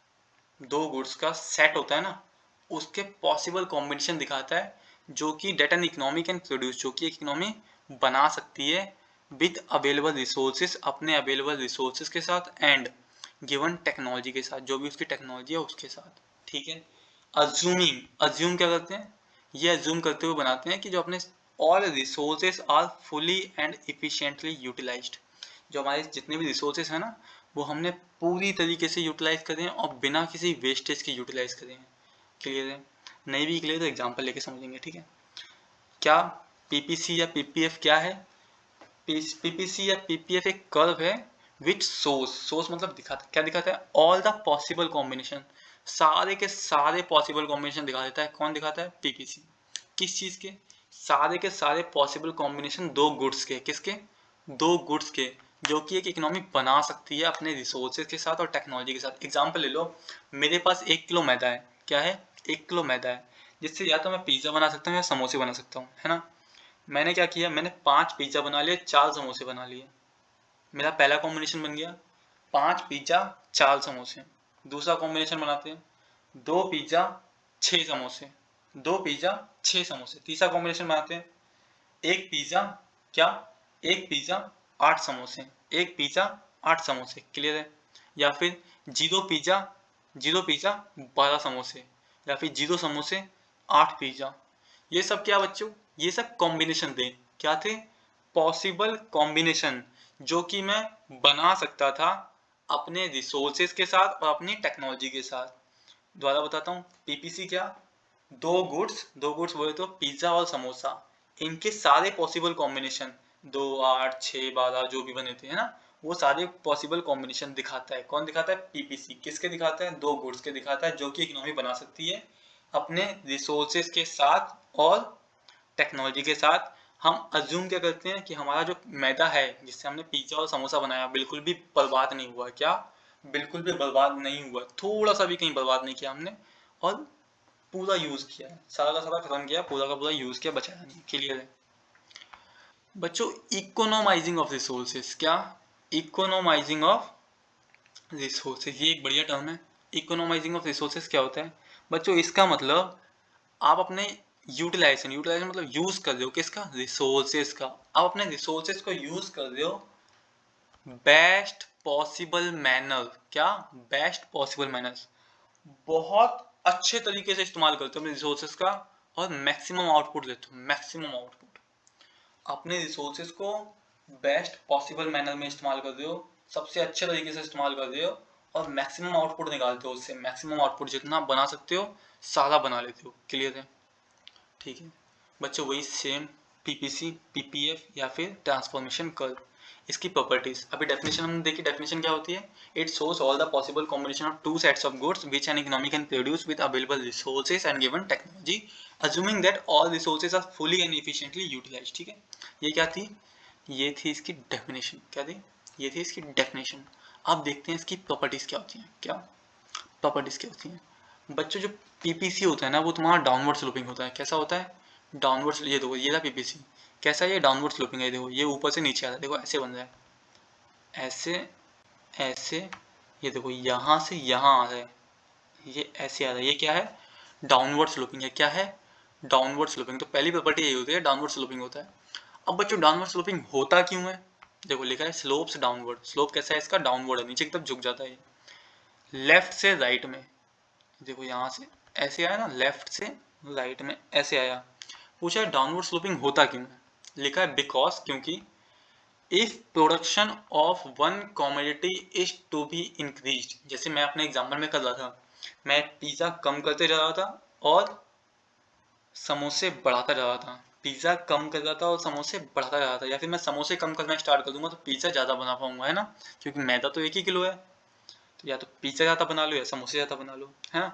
दो गुड्स का सेट होता है ना, उसके पॉसिबल कॉम्बिनेशन दिखाता है, जो कि that an economy can produce, जो कि एक इकोनॉमी बना सकती है विद अवेलेबल रिसोर्सेज, अपने अवेलेबल रिसोर्सेज के साथ, एंड गिवन टेक्नोलॉजी के साथ, जो भी उसकी टेक्नोलॉजी है उसके साथ, ठीक है। अज्यूमिंग, अज्यूम क्या करते हैं, ये अज्यूम करते हुए बनाते हैं कि जो अपने all resources are fully and efficiently utilised, जो हमारे जितने भी रिसोर्सेज हैं ना वो हमने पूरी तरीके से यूटिलाइज करें और बिना किसी वेस्टेज के यूटिलाइज करें। क्लियर है, नहीं भी क्लियर तो एग्जांपल लेके समझेंगे, ठीक है। क्या पीपीसी या पीपीएफ क्या है, पीपीसी या पीपीएफ एक कर्व है विच सोर्स मतलब दिखाता, क्या दिखाता है, ऑल द पॉसिबल कॉम्बिनेशन, सारे के सारे पॉसिबल कॉम्बिनेशन दिखा देता है। कौन दिखाता है, पीपीसी। किस चीज के, सारे के सारे पॉसिबल कॉम्बिनेशन दो गुड्स के, किसके, दो गुड्स के, जो कि एक इकोनॉमी बना सकती है अपने रिसोर्सेज के साथ और टेक्नोलॉजी के साथ। एग्जांपल ले लो, मेरे पास 1 किलो मैदा है, क्या है, 1 किलो मैदा है, जिससे या तो मैं पिज्जा बना सकता हूँ या समोसे बना सकता हूँ, है ना। मैंने क्या किया, मैंने 5 पिज्जा बना लिए, 4 समोसे बना लिए, मेरा पहला कॉम्बिनेशन बन गया 5 पिज्जा 4 समोसे। दूसरा कॉम्बिनेशन बनाते हैं, 2 पिज्जा 6 समोसे, 2 पिज्जा 6 समोसे। तीसरा कॉम्बिनेशन बनाते हैं, 1 पिज्जा, क्या, 1 पिज्जा 8 समोसे, 1 पिज्जा 8 समोसे। क्लियर है। या फिर 0 पिज्जा, 0 पिज्जा 12 समोसे, या फिर 0 समोसे 8 पिज्जा। ये सब क्या बच्चों, ये सब कॉम्बिनेशन थे, क्या थे, पॉसिबल कॉम्बिनेशन, जो कि मैं बना सकता था अपने रिसोर्सेज के साथ और अपनी टेक्नोलॉजी के साथ। दोबारा बताता हूँ, पीपीसी क्या, दो गुड्स बोले तो पिज्जा और समोसा, इनके सारे पॉसिबल कॉम्बिनेशन 2, 8, 6, 12 जो भी बने थे, है ना, वो सारे पॉसिबल कॉम्बिनेशन दिखाता है। कौन दिखाता है? पीपीसी। किसके दिखाता है? दो गुड्स के दिखाता है जो कि इकोनॉमी बना सकती है अपने रिसोर्सेज के साथ और टेक्नोलॉजी के साथ। हम अज्यूम क्या करते हैं कि हमारा जो मैदा है जिससे हमने पिज्जा और समोसा बनाया बिल्कुल भी बर्बाद नहीं हुआ। क्या? बिल्कुल भी बर्बाद नहीं हुआ, थोड़ा सा भी कहीं बर्बाद नहीं किया हमने, और पूरा यूज किया है, सारा का सारा खत्म किया, पूरा का पूरा यूज किया, बचाया नहीं। क्लियर है बच्चों? इकोनोमाइजिंग ऑफ रिसोर्सेज। क्या? इकोनोमाइजिंग ऑफ रिसोर्सेज, ये एक बढ़िया टर्म है। इकोनोमाइजिंग ऑफ रिसोर्सेज क्या होता है बच्चों? इसका मतलब आप अपने यूटिलाइजेशन मतलब यूज कर रहे हो किसका? रिसोर्सेज का। आप अपने रिसोर्सेज को यूज कर रहे हो बेस्ट पॉसिबल मैनर। क्या? बेस्ट पॉसिबल मैनर, बहुत अच्छे तरीके से इस्तेमाल करते हो अपने रिसोर्सेज का और मैक्सिमम आउटपुट देते हो। मैक्सिमम आउटपुट, अपने रिसोर्सेज को बेस्ट पॉसिबल मैनर में इस्तेमाल कर रहे हो, सबसे अच्छे तरीके से इस्तेमाल कर रहे हो और मैक्सिमम आउटपुट निकालते हो उससे। मैक्सिमम आउटपुट जितना बना सकते हो सारा बना लेते हो। क्लियर है? ठीक है बच्चों, वही सेम पीपीसी, पीपीएफ या फिर ट्रांसफॉर्मेशन कर्व। इसकी प्रॉपर्टीज अभी डेफिनेशन हमने देखी। डेफिनेशन क्या होती है? It shows all the possible combination of two sets of goods which an economy can produce with available resources and given technology assuming that all resources are fully and efficiently utilised. ठीक है, ये क्या थी? ये थी इसकी definition. क्या थी? ये थी इसकी डेफिनेशन। अब देखते हैं इसकी प्रॉपर्टीज क्या होती हैं। क्या प्रॉपर्टीज क्या होती हैं बच्चों? जो पीपीसी होता है ना वो तुम्हारा डाउनवर्ड स्लोपिंग होता है। कैसा होता है? डाउनवर्ड। ये देखो, ये था पीपीसी। कैसा है ये? डाउनवर्ड स्लोपिंग है। देखो ये ऊपर से नीचे आ रहा है। देखो ऐसे बन रहा है, ऐसे ऐसे। ये देखो यहाँ से यहाँ आ रहा है, ये ऐसे आ रहा है। ये क्या है? डाउनवर्ड स्लोपिंग है। क्या है? Downward sloping. तो पहली प्रॉपर्टी यही होती है, डाउनवर्ड स्लोपिंग होता है। अब बच्चों डाउनवर्ड स्लोपिंग होता क्यों है? देखो लिखा है स्लोप्स डाउनवर्ड। स्लोप कैसा है इसका? डाउनवर्ड है, नीचे की तरफ झुक जाता है। लेफ्ट से राइट में, देखो यहाँ से ऐसे आया ना, लेफ्ट से राइट में ऐसे आया। पूछा है डाउनवर्ड स्लोपिंग होता क्यों है? लिखा है बिकॉज, क्योंकि if production of one commodity is to be increase. जैसे मैं अपने एग्जाम्पल में कर रहा था, मैं पिज्जा कम करते जा रहा था और समोसे बढ़ाता जा रहा था। पिज्जा कम कर रहा था और समोसे बढ़ाता जा रहा था, या फिर मैं समोसे कम करना स्टार्ट कर दूंगा तो पिज्जा ज़्यादा बना पाऊंगा, है ना? क्योंकि मैदा तो 1 ही किलो है, तो या तो पिज्जा ज़्यादा बना लो या समोसे ज़्यादा बना लो, है ना?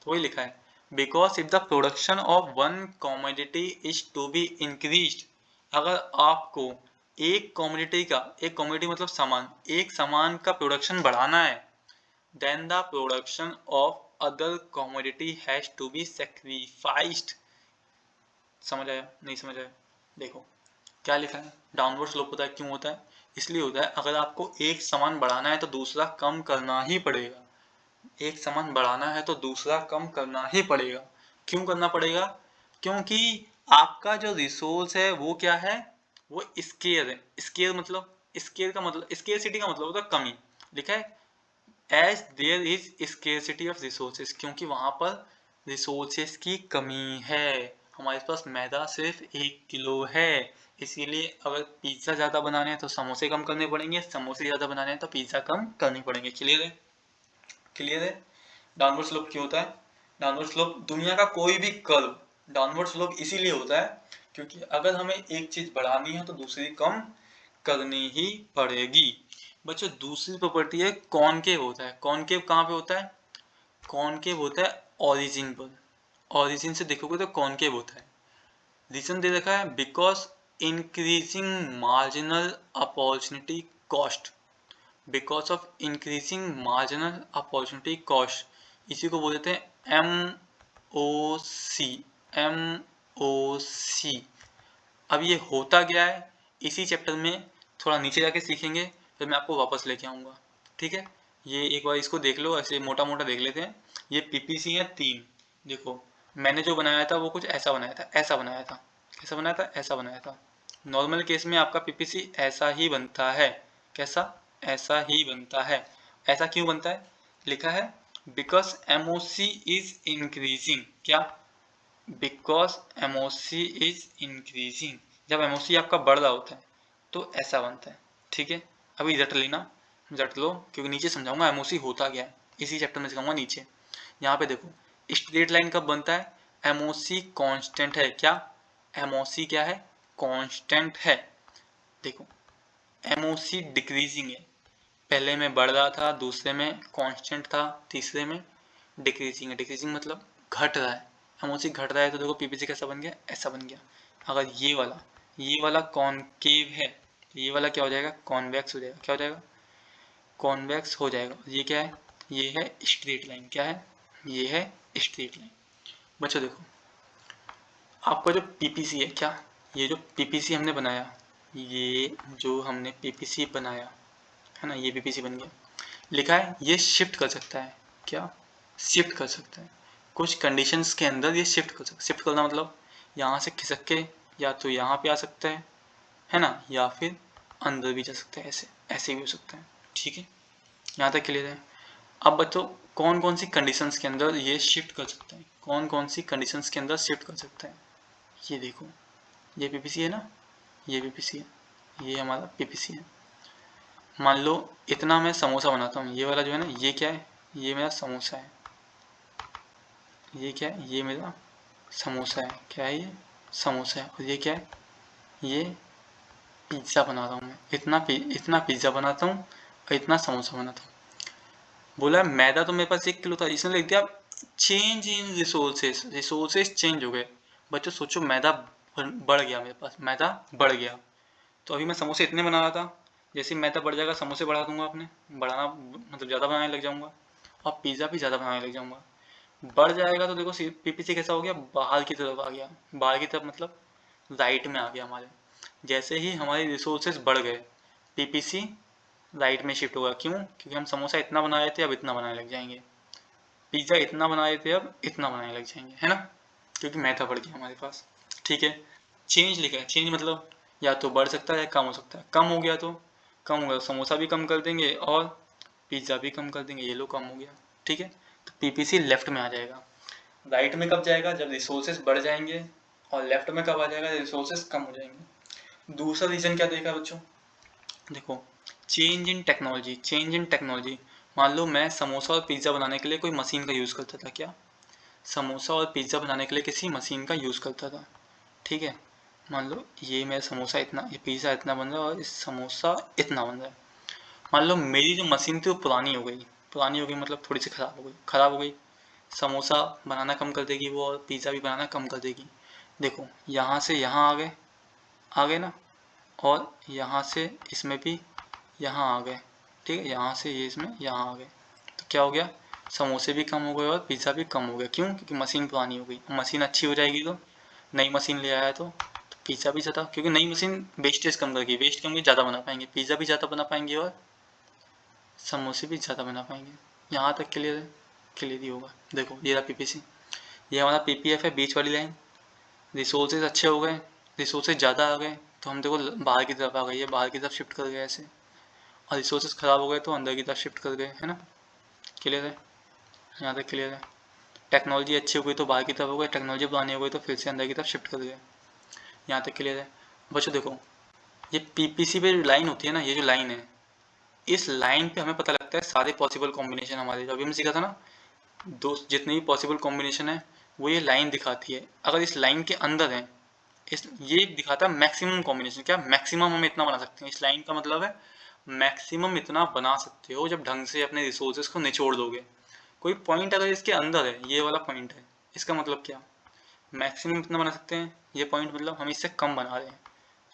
तो वही लिखा है, because if the production of one commodity is to be increase. अगर आपको एक कॉमोडिटी का, एक कॉमोडिटी मतलब सामान, एक सामान का प्रोडक्शन बढ़ाना है, then the production of other commodity has to be sacrificed. समझ आया? नहीं समझ आया? देखो क्या लिखा है, डाउनवर्ड स्लोप होता है। क्यों होता है? इसलिए होता है, अगर आपको एक सामान बढ़ाना है तो दूसरा कम करना ही पड़ेगा। एक सामान बढ़ाना है तो दूसरा कम करना ही पड़ेगा। क्यों करना पड़ेगा? क्योंकि आपका जो रिसोर्स है वो क्या है? वो स्केयर है। स्केयर मतलब, स्केयर का मतलब, स्केयरसिटी का मतलब होता है कमी। लिखा है as there is scarcity of resources, क्योंकि वहां पर रिसोर्सेज की कमी है। हमारे पास मैदा सिर्फ 1 किलो है, इसीलिए अगर पिज्ज़ा ज़्यादा बनाने हैं तो समोसे कम करने पड़ेंगे, समोसे ज़्यादा बनाने हैं तो पिज्ज़ा कम करने पड़ेंगे। क्लियर है? क्लियर है? डाउनवर्ड स्लोप क्यों होता है? डाउनवर्ड स्लोप, दुनिया का कोई भी कर्व डाउनवर्ड स्लोप इसीलिए होता है क्योंकि अगर हमें एक चीज बढ़ानी है तो दूसरी कम करनी ही पड़ेगी। बच्चों दूसरी प्रॉपर्टी है कॉनकेव होता है। कॉनकेव कहाँ पे होता है? कॉनकेव होता है ओरिजिन पर। ओरिजिन से देखोगे तो कॉनकेव होता है। रीजन दे रखा है because increasing marginal opportunity cost. Because of increasing marginal opportunity cost, इसी को बोल देते हैं MOC। MOC। अब ये होता क्या है इसी चैप्टर में थोड़ा नीचे जाके सीखेंगे, फिर मैं आपको वापस लेके आऊँगा। ठीक है, ये एक बार इसको देख लो, ऐसे मोटा मोटा देख लेते हैं। ये पीपीसी है 3। देखो मैंने जो बनाया था वो कुछ ऐसा बनाया था, ऐसा बनाया था। कैसा बनाया था? ऐसा बनाया था। नॉर्मल केस में आपका पीपीसी ऐसा ही बनता है। कैसा? ऐसा ही बनता है। ऐसा क्यों बनता है? लिखा है बिकॉज MOC इज इंक्रीजिंग। क्या? Because MOC is increasing. जब MOC आपका बढ़ रहा होता है तो ऐसा बनता है। ठीक है, अभी रट लेना, रट लो, क्योंकि नीचे समझाऊंगा MOC होता क्या है, इसी चैप्टर में सिखाऊंगा नीचे। यहाँ पे देखो स्ट्रेट लाइन कब बनता है? MOC कांस्टेंट है। क्या? MOC क्या है? कांस्टेंट है। देखो MOC डिक्रीजिंग है, पहले में बढ़ रहा था, दूसरे में कांस्टेंट था, तीसरे में डिक्रीजिंग है। डिक्रीजिंग मतलब घट रहा है, हम उसी घट रहा है, तो देखो पीपीसी कैसा बन गया, ऐसा बन गया। अगर ये वाला कॉनकेव है तो ये वाला क्या हो जाएगा, कॉन्वेक्स हो जाएगा। क्या हो जाएगा, कॉन्वेक्स हो जाएगा। ये क्या है, ये है स्ट्रेट लाइन। क्या है, ये है स्ट्रेट लाइन। बच्चों देखो, आपका जो पीपीसी है, क्या ये जो पीपीसी हमने बनाया, ये जो हमने पीपीसी बनाया है ना, ये पीपीसी बन गया। लिखा है ये शिफ्ट कर सकता है। क्या, शिफ्ट कर सकता है। कुछ कंडीशंस के अंदर ये शिफ्ट कर सकता है। शिफ्ट करना मतलब यहाँ से खिसक के या तो यहाँ पे आ सकता है ना, या फिर अंदर भी जा सकता है, ऐसे ऐसे भी हो सकता है। ठीक है, यहाँ तक क्लियर है। अब बच्चों कौन कौन सी कंडीशंस के अंदर ये शिफ्ट कर सकता है, कौन कौन सी कंडीशंस के अंदर शिफ्ट कर सकता है। ये देखो, ये पीपीसी है ना, ये पीपीसी है, ये हमारा पीपीसी है। मान लो इतना मैं समोसा बनाता हूँ, ये वाला जो है ना, ये क्या है, ये मेरा समोसा है। ये क्या है, ये मेरा समोसा है। क्या है, ये समोसा है। और ये क्या है, ये पिज़्ज़ा बना रहा हूँ मैं। इतना पिज़्ज़ा बनाता हूँ और इतना समोसा बनाता हूँ। बोला मैदा तो मेरे पास 1 किलो था, इसने लिख दिया change in resources, resources change हो गए। बच्चों सोचो, मैदा बढ़ गया, मेरे पास मैदा बढ़ गया। तो अभी मैं समोसे इतने बना रहा था, जैसे मैदा बढ़ जाएगा समोसे बढ़ा दूंगा, अपने बढ़ाना मतलब ज़्यादा बनाने लग जाऊंगा, और पिज़्ज़ा भी ज़्यादा बनाने लग जाऊंगा। बढ़ जाएगा तो देखो पीपीसी कैसा हो गया, बाहर की तरफ आ गया। बाहर की तरफ मतलब राइट में आ गया हमारे। जैसे ही हमारे रिसोर्सेज बढ़ गए, पीपीसी राइट में शिफ्ट होगा। क्यों, क्योंकि हम समोसा इतना बनाए थे, अब इतना बनाने लग जाएंगे। पिज़्ज़ा इतना बनाए थे, अब इतना बनाने लग जाएंगे, है ना, क्योंकि मैदा बढ़ गया हमारे पास। ठीक है, चेंज लिखा है। चेंज मतलब या तो बढ़ सकता है या कम हो सकता है। कम हो गया तो समोसा भी कम कर देंगे और पिज़्ज़ा भी कम कर देंगे, ये लो कम हो गया। ठीक है, तो पीपीसी लेफ्ट में आ जाएगा। राइट में कब जाएगा, जब रिसोर्सेज बढ़ जाएंगे, और लेफ्ट में कब आ जाएगा, रिसोर्सेज कम हो जाएंगे। दूसरा रीजन क्या देखा बच्चों, देखो change in technology. Change in technology, मान लो मैं समोसा और पिज़्ज़ा बनाने के लिए कोई मशीन का यूज़ करता था। क्या, समोसा और पिज़्ज़ा बनाने के लिए किसी मशीन का यूज़ करता था। ठीक है, मान लो ये मेरा समोसा इतना, ये पिज़्ज़ा इतना बन रहा है और इस समोसा इतना बन रहा है। मान लो मेरी जो मशीन थी वो पुरानी हो गई। पुरानी हो गई मतलब थोड़ी सी ख़राब हो गई। समोसा बनाना कम कर देगी वो, और पिज़्ज़ा भी बनाना कम कर देगी। देखो यहाँ से यहाँ आ गए ना, और यहाँ से इसमें भी यहाँ आ गए। ठीक है, यहाँ से ये इसमें यहाँ आ गए, तो क्या हो गया, समोसे भी कम हो गए और पिज़्ज़ा भी कम हो गया। क्यों, क्योंकि मशीन पुरानी हो गई। मशीन अच्छी हो जाएगी तो नई मशीन ले आया तो पिज़्ज़ा भी ज़्यादा, क्योंकि नई मशीन वेस्टेज कम करेगी, वेस्ट कम ज़्यादा बना पाएंगे, पिज़्ज़ा भी ज़्यादा बना पाएंगे और समोसे भी ज़्यादा बना पाएंगे। यहाँ तक क्लियर है, क्लियर ही होगा। देखो ये रहा पीपीसी, ये हमारा पीपीएफ है, बीच वाली लाइन। रिसोर्सेज अच्छे हो गए, रिसोर्सेज ज़्यादा आ गए तो हम देखो बाहर की तरफ आ गए, ये बाहर की तरफ शिफ्ट कर गए ऐसे। और रिसोर्सेज ख़राब हो गए तो अंदर की तरफ शिफ्ट कर गए, है ना। क्लियर है, यहाँ तक क्लियर है। टेक्नोलॉजी अच्छी हो गई तो बाहर की तरफ हो गए, टेक्नोलॉजी पुरानी हो गई तो फिर से अंदर की तरफ शिफ्ट कर गए। यहाँ तक क्लियर है। बच्चों देखो, ये पीपीसी पे जो लाइन होती है ना, ये जो लाइन है, इस लाइन पे हमें पता लगता है सारे पॉसिबल कॉम्बिनेशन हमारे, जो अभी हमने सीखा था ना, दो जितने भी पॉसिबल कॉम्बिनेशन है वो ये लाइन दिखाती है। अगर इस लाइन के अंदर है, इस ये दिखाता है मैक्सिमम कॉम्बिनेशन। क्या, मैक्सिमम हम इतना बना सकते हैं। इस लाइन का मतलब है मैक्सिमम इतना बना सकते हो जब ढंग से अपने रिसोर्सेज को निचोड़ दोगे। कोई पॉइंट अगर इसके अंदर है, ये वाला पॉइंट है, इसका मतलब क्या, मैक्सिमम इतना बना सकते हैं। ये पॉइंट मतलब हम इससे कम बना रहे हैं,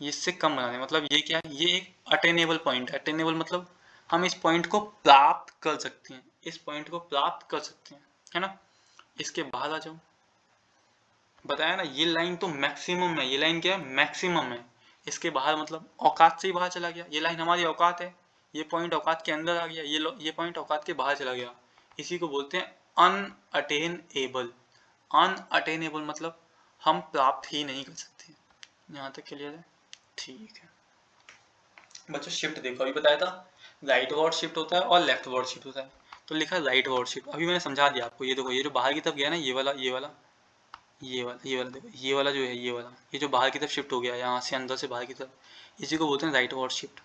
ये इससे कम बना रहे हैं, मतलब ये क्या है, ये एक अटेनेबल पॉइंट है। अटेनेबल मतलब हम इस पॉइंट को प्राप्त कर सकते हैं, इस पॉइंट को प्राप्त कर सकते हैं, है ना। इसके बाहर आ जाओ, बताया ना, ये लाइन तो मैक्सिमम है, ये लाइन क्या है, मैक्सिमम है। इसके बाहर मतलब औकात से ही बाहर चला गया। ये लाइन हमारी औकात है, ये पॉइंट औकात के अंदर आ गया, ये पॉइंट औकात के बाहर चला गया। इसी को बोलते हैं अनअटेनेबल। अनअटेनेबल मतलब हम प्राप्त ही नहीं कर सकते। यहाँ तक क्लियर है, ठीक है। बच्चों शिफ्ट देखो, अभी बताया था राइट वर्ड शिफ्ट होता है और लेफ्ट वर्ड शिफ्ट होता है, तो लिखा राइट वर्ड शिफ्ट। अभी मैंने समझा दिया आपको। ये देखो, ये जो बाहर की तरफ गया ना, ये वाला देखो, ये वाला जो है, ये जो बाहर की तरफ शिफ्ट हो गया, यहाँ से अंदर से बाहर की तरफ, इसी को बोलते हैं राइट वर्ड शिफ्ट।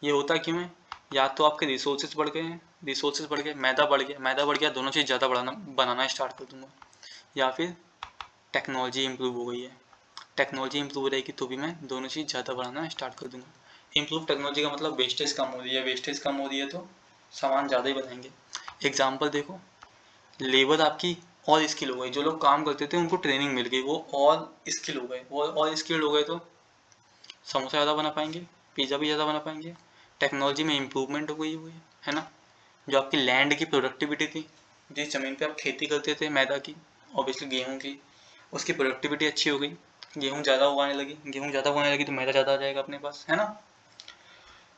ये होता क्यों है, या तो आपके रिसोर्सेज बढ़ गए हैं, रिसोर्सेज बढ़ गए, मैदा बढ़ गया, दोनों चीज़ ज़्यादा बनाना स्टार्ट कर दूंगा, या फिर टेक्नोलॉजी इंप्रूव हो गई है। टेक्नोलॉजी इंप्रूव हो रहेगी तो भी मैं दोनों चीज़ ज़्यादा बढ़ाना स्टार्ट कर दूंगा। इम्प्रूव टेक्नोलॉजी का मतलब वेस्टेज कम हो रही है, वेस्टेज कम हो रही है तो सामान ज़्यादा ही बनाएंगे। एग्जाम्पल देखो, लेबर आपकी और स्किल हो गई, जो लोग काम करते थे उनको ट्रेनिंग मिल गई, वो और स्किल हो गए, वो और स्किल्ड हो गए तो समोसा ज़्यादा बना पाएंगे, पिज़्ज़ा भी ज़्यादा बना पाएंगे। टेक्नोलॉजी में इम्प्रूवमेंट हो गई हुई है ना। जो आपकी लैंड की प्रोडक्टिविटी थी, जिस ज़मीन पे आप खेती करते थे मैदा की, ऑब्वियसली गेहूँ की, उसकी प्रोडक्टिविटी अच्छी हो गई, गेहूँ ज़्यादा उगाने लगी, गेहूँ ज़्यादा उगाने लगी तो मैदा ज़्यादा आ जाएगा अपने पास, है ना।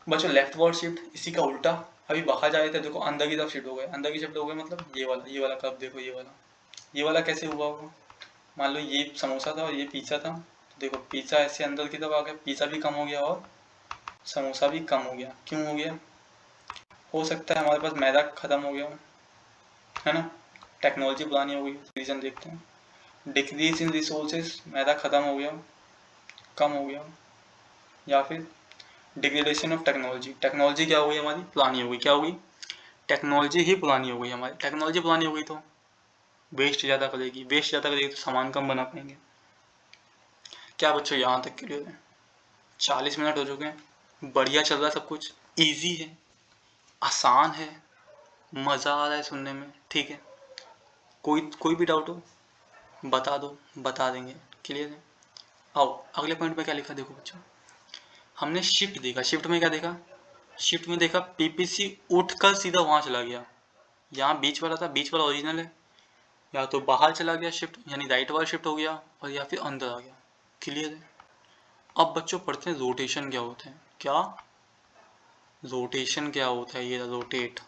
बच्चों लेफ्ट वर्ड शिफ्ट, इसी का उल्टा, अभी बाहर जा रहे थे, देखो अंदर की तरफ शिफ्ट हो गए, अंदर की शिफ्ट हो गए मतलब ये वाला कप देखो, ये वाला कैसे हुआ होगा। मान लो ये समोसा था और ये पिज़्ज़ा था, तो देखो पिज़्ज़ा ऐसे अंदर की तरफ आ गया, पिज़्ज़ा भी कम हो गया और समोसा भी कम हो गया। क्यों हो गया? हो सकता है हमारे पास मैदा खत्म हो गया हो, है ना, टेक्नोलॉजी पुरानी हो गई। रीज़न देखते हैं, डिक्रीज इन रिसोर्सेज, मैदा खत्म हो गया हो, कम हो गया हो, या फिर डिग्रेडेशन ऑफ टेक्नोलॉजी, टेक्नोलॉजी क्या हो गई हमारी, पुरानी हो गई। क्या हो गई? टेक्नोलॉजी ही पुरानी हो गई हमारी। टेक्नोलॉजी पुरानी हो गई तो वेस्ट ज़्यादा करेगी, वेस्ट ज़्यादा करेगी तो सामान कम बना पाएंगे। क्या बच्चों यहाँ तक क्लियर है? 40 मिनट हो चुके हैं, बढ़िया चल रहा है सब कुछ, ईजी है, आसान है, मज़ा आ रहा है सुनने में, ठीक है। कोई भी डाउट हो बता दो, बता देंगे, क्लियर है। आओ अगले पॉइंट पे क्या लिखा देखो बच्चों, हमने शिफ्ट देखा, शिफ्ट में क्या देखा, शिफ्ट में देखा पीपीसी उठकर सीधा वहाँ चला गया, यहाँ बीच वाला था, बीच वाला ओरिजिनल है, या तो बाहर चला गया शिफ्ट यानी राइट वाला शिफ्ट हो गया, और या फिर अंदर आ गया, क्लियर है। अब बच्चों पढ़ते हैं रोटेशन क्या होता है। क्या रोटेशन क्या होता है, ये रोटेट,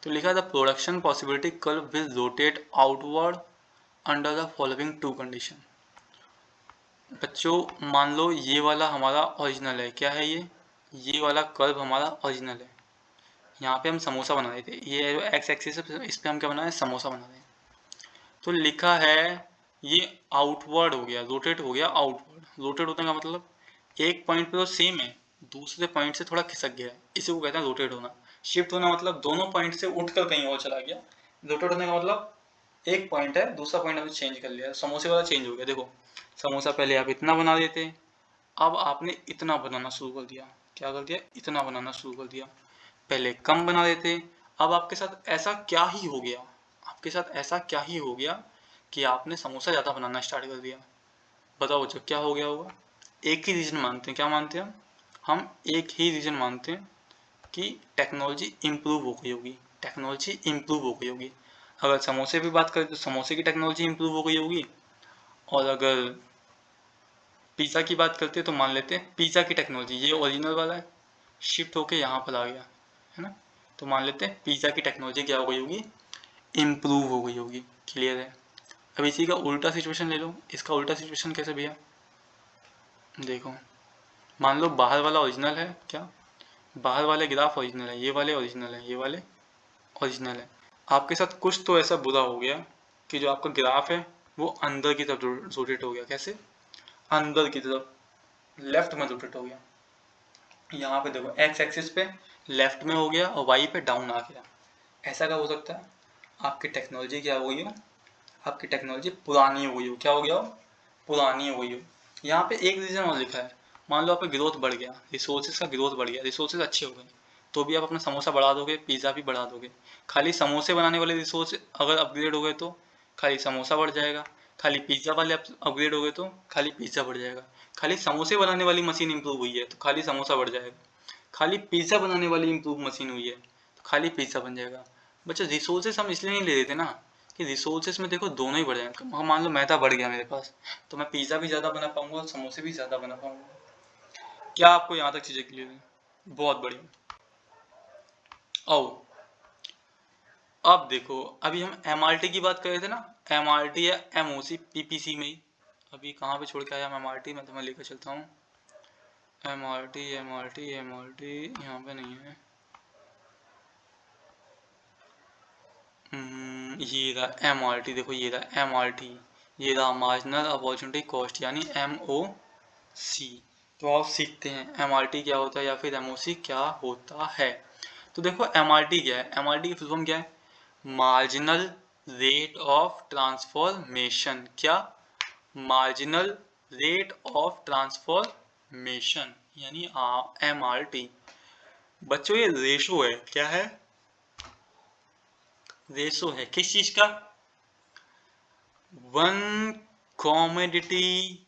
तो लिखा था production possibility curve will rotate outward under the following two condition. बच्चों मान लो ये वाला हमारा ओरिजिनल है, क्या है ये वाला कर्व हमारा ओरिजिनल है, यहाँ पे हम समोसा बना रहे थे, ये जो एक्स एक्सिस है इस पे हम क्या बना रहे हैं, समोसा बना रहे हैं। तो लिखा है ये आउटवर्ड हो गया, रोटेट हो गया आउटवर्ड। रोटेट होने का मतलब एक पॉइंट पे तो सेम है, दूसरे पॉइंट से थोड़ा खिसक गया है, इसी को कहते हैं रोटेट होना। शिफ्ट होना मतलब दोनों पॉइंट से उठकर कहीं और चला गया। रोटेट होने का मतलब एक पॉइंट है, दूसरा पॉइंट हमने चेंज कर लिया, समोसे वाला चेंज हो गया। देखो समोसा पहले आप इतना बना रहे थे, अब आपने इतना बनाना शुरू कर दिया। क्या कर दिया? इतना बनाना शुरू कर दिया। पहले कम बना रहे थे, अब आपके साथ ऐसा क्या ही हो गया, आपके साथ ऐसा क्या ही हो गया कि आपने समोसा ज़्यादा बनाना स्टार्ट कर दिया। बताओ बच्चों क्या हो गया होगा? एक ही रीज़न मानते हैं, क्या मानते हैं हम एक ही रीज़न मानते हैं कि टेक्नोलॉजी इम्प्रूव हो गई होगी, टेक्नोलॉजी इम्प्रूव हो गई होगी। अगर समोसे की बात करें तो समोसे की टेक्नोलॉजी इम्प्रूव हो गई होगी, और अगर पिज़्ज़ा की बात करते हैं तो मान लेते हैं पिज़्ज़ा की टेक्नोलॉजी, ये ओरिजिनल वाला है, शिफ्ट होके यहाँ पर आ गया, है ना, तो मान लेते हैं पिज़्ज़ा की टेक्नोलॉजी क्या हो गई होगी, इम्प्रूव हो गई होगी, क्लियर है। अब इसी का उल्टा सिचुएशन ले लो, इसका उल्टा सिचुएशन कैसे भैया, देखो मान लो बाहर वाला ओरिजिनल है, क्या बाहर वाले ग्राफ ओरिजिनल है, ये वाले ओरिजिनल है, ये वाले ओरिजिनल है। आपके साथ कुछ तो ऐसा बुरा हो गया कि जो आपका ग्राफ है वो अंदर की तरफ रोटेट हो गया। कैसे? अंदर की तरफ, लेफ्ट में रोटेट हो गया। यहाँ पे देखो एक्स एक्सिस पे लेफ्ट में हो गया और वाई पे डाउन आ गया। ऐसा क्या हो सकता है? आपकी टेक्नोलॉजी क्या हो गई हो, आपकी टेक्नोलॉजी पुरानी हो गई हो। क्या हो गया हो? पुरानी हो गई हो। यहाँ पे एक रीज़न और लिखा है, मान लो आपका ग्रोथ बढ़ गया, रिसोर्सेज का ग्रोथ बढ़ गया, रिसोर्सेज अच्छे हो गए, तो भी आप अपना समोसा बढ़ा दोगे, पिज़्ज़ा भी बढ़ा दोगे। खाली समोसे बनाने वाले रिसोर्स अगर अपग्रेड हो गए तो खाली समोसा बढ़ जाएगा, खाली पिज़्ज़ा वाले अपग्रेड हो गए तो खाली पिज़्ज़ा बढ़ जाएगा, खाली समोसे बनाने वाली मशीन इंप्रूव हुई है तो खाली समोसा बढ़ जाएगा, खाली पिज़्ज़ा बनाने वाली इंप्रूव मशीन हुई है तो खाली पिज़्ज़ा बन जाएगा। बच्चा रिसोर्सेज हम इसलिए नहीं ले रहे थे ना कि रिसोर्सेज में देखो दोनों ही बढ़ जाएंगे। मान लो मैदा बढ़ गया मेरे पास, तो मैं पिज़्ज़ा भी ज़्यादा बना पाऊंगा और समोसे भी ज़्यादा बना पाऊंगा। क्या आपको यहाँ तक चीज़ें क्लियर है? बहुत बढ़िया। आओ अब देखो, अभी हम एमआरटी की बात कर रहे थे ना, एमआरटी या एमओसी पीपीसी में ही, अभी कहाँ पे छोड़ के आया हम एमआरटी, मैं तुम्हें लेकर चलता हूँ। एमआरटी एमआरटी एमआरटी यहाँ पे नहीं है, ये रहा एमआरटी। देखो ये रहा एमआरटी, ये रहा मार्जिनल अपॉर्चुनिटी कॉस्ट यानी एमओसी। तो आप सीखते हैं एमआरटी क्या होता है या फिर एमओसी क्या होता है। तो देखो एमआरटी क्या है, एमआरटी की फुल फॉर्म क्या है, मार्जिनल रेट ऑफ ट्रांसफॉर्मेशन। क्या? मार्जिनल रेट ऑफ ट्रांसफॉर्मेशन यानी MRT। बच्चों ये रेशो है, क्या है? रेशो है किस चीज का? One commodity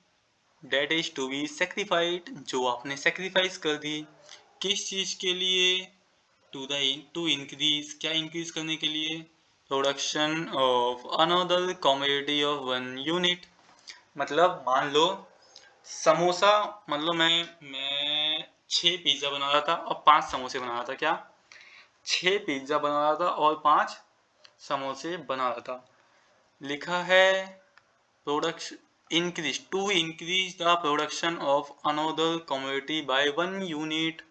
that is to be sacrificed, जो आपने सेक्रीफाइस कर दी किस चीज के लिए? टू इंक्रीज, क्या इंक्रीज करने के लिए? Production of another commodity of one unit. मतलब मान लो समोसा, मतलब मैं 6 पिज्जा बना रहा था और 5 समोसे बना रहा था। क्या? 6 पिज्जा बना रहा था और 5 समोसे बना रहा था। लिखा है production increase, to increase the production of another commodity by 1 unit.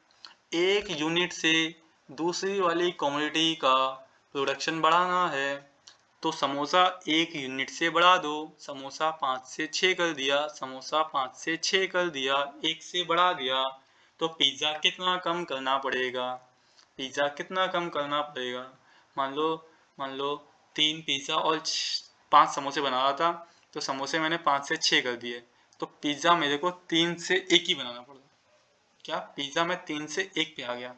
एक यूनिट से दूसरी वाली कमोडिटी का प्रोडक्शन बढ़ाना है, तो समोसा 1 यूनिट से बढ़ा दो। समोसा 5 से 6 कर दिया, समोसा 5 से 6 कर दिया, 1 से बढ़ा दिया, तो पिज़्ज़ा कितना कम करना पड़ेगा? पिज़्ज़ा कितना कम करना पड़ेगा? मान लो 3 पिज़्ज़ा और 5 समोसे बना रहा था, तो समोसे मैंने 5 से 6 कर दिए, तो पिज़्ज़ा मेरे को 3 से 1 ही बनाना पड़ा। क्या? पिज़्ज़ा में 3 से 1 पे आ गया।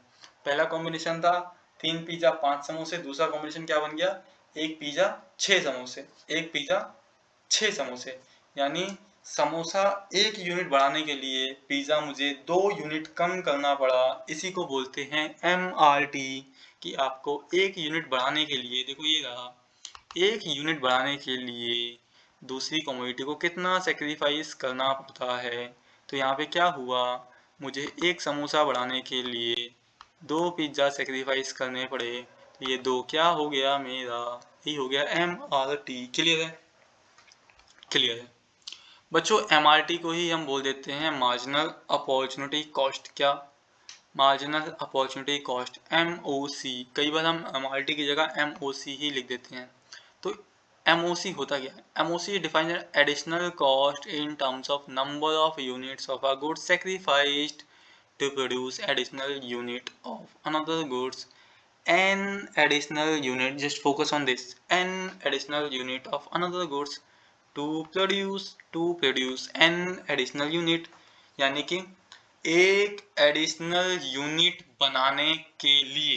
पहला कॉम्बिनेशन था 3 पिज़्ज़ा 5 समोसे, दूसरा कॉम्बिनेशन क्या बन गया? 1 पिज़्ज़ा 6 समोसे, 1 पिज़्ज़ा 6 समोसे। यानी समोसा 1 यूनिट बढ़ाने के लिए पिज़्ज़ा मुझे 2 यूनिट कम करना पड़ा। इसी को बोलते हैं MRT, कि आपको 1 यूनिट बढ़ाने के लिए, देखो ये रहा, 1 यूनिट बढ़ाने के लिए दूसरी कमोडिटी को कितना सेक्रीफाइस करना पड़ता है। तो यहाँ पे क्या हुआ, मुझे 1 समोसा बढ़ाने के लिए 2 पिज़्ज़ा सेक्रीफाइस करने पड़े, तो ये 2 क्या हो गया मेरा? ये हो गया MRT। क्लियर है? क्लियर है बच्चों। MRT को ही हम बोल देते हैं मार्जिनल अपॉर्चुनिटी कॉस्ट। क्या? Marginal opportunity cost, MOC। कई बार हम MRT की जगह MOC ही लिख देते हैं। तो MOC होता क्या है? MOC defines an additional cost in terms of number of units of a good sacrificed to produce additional unit of another goods. An additional unit, just focus on this, an additional unit of another goods to produce an additional unit, यानी कि एक additional unit बनाने के लिए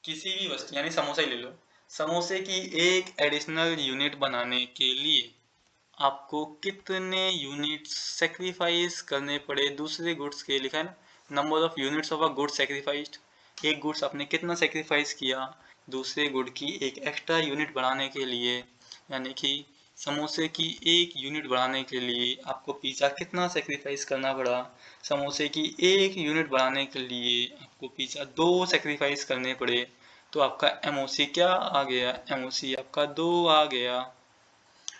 किसी भी वस्तु, यानी समोसा ही ले लो, समोसे की एक एडिशनल यूनिट बनाने के लिए आपको कितने यूनिट्स सेक्रीफाइस करने पड़े दूसरे गुड्स के? लिखा है ना, number of units of a good sacrificed. एक गुड्स आपने कितना सेक्रीफाइस किया दूसरे गुड की एक एक्स्ट्रा यूनिट बढ़ाने के लिए, यानी कि समोसे की एक यूनिट बढ़ाने के लिए आपको पिज़्ज़ा कितना सेक्रीफाइस करना पड़ा? समोसे की एक यूनिट बढ़ाने के लिए आपको पिज़्ज़ा 2 सेक्रीफाइस करने पड़े, तो आपका MOC क्या आ गया? MOC आपका 2 आ गया।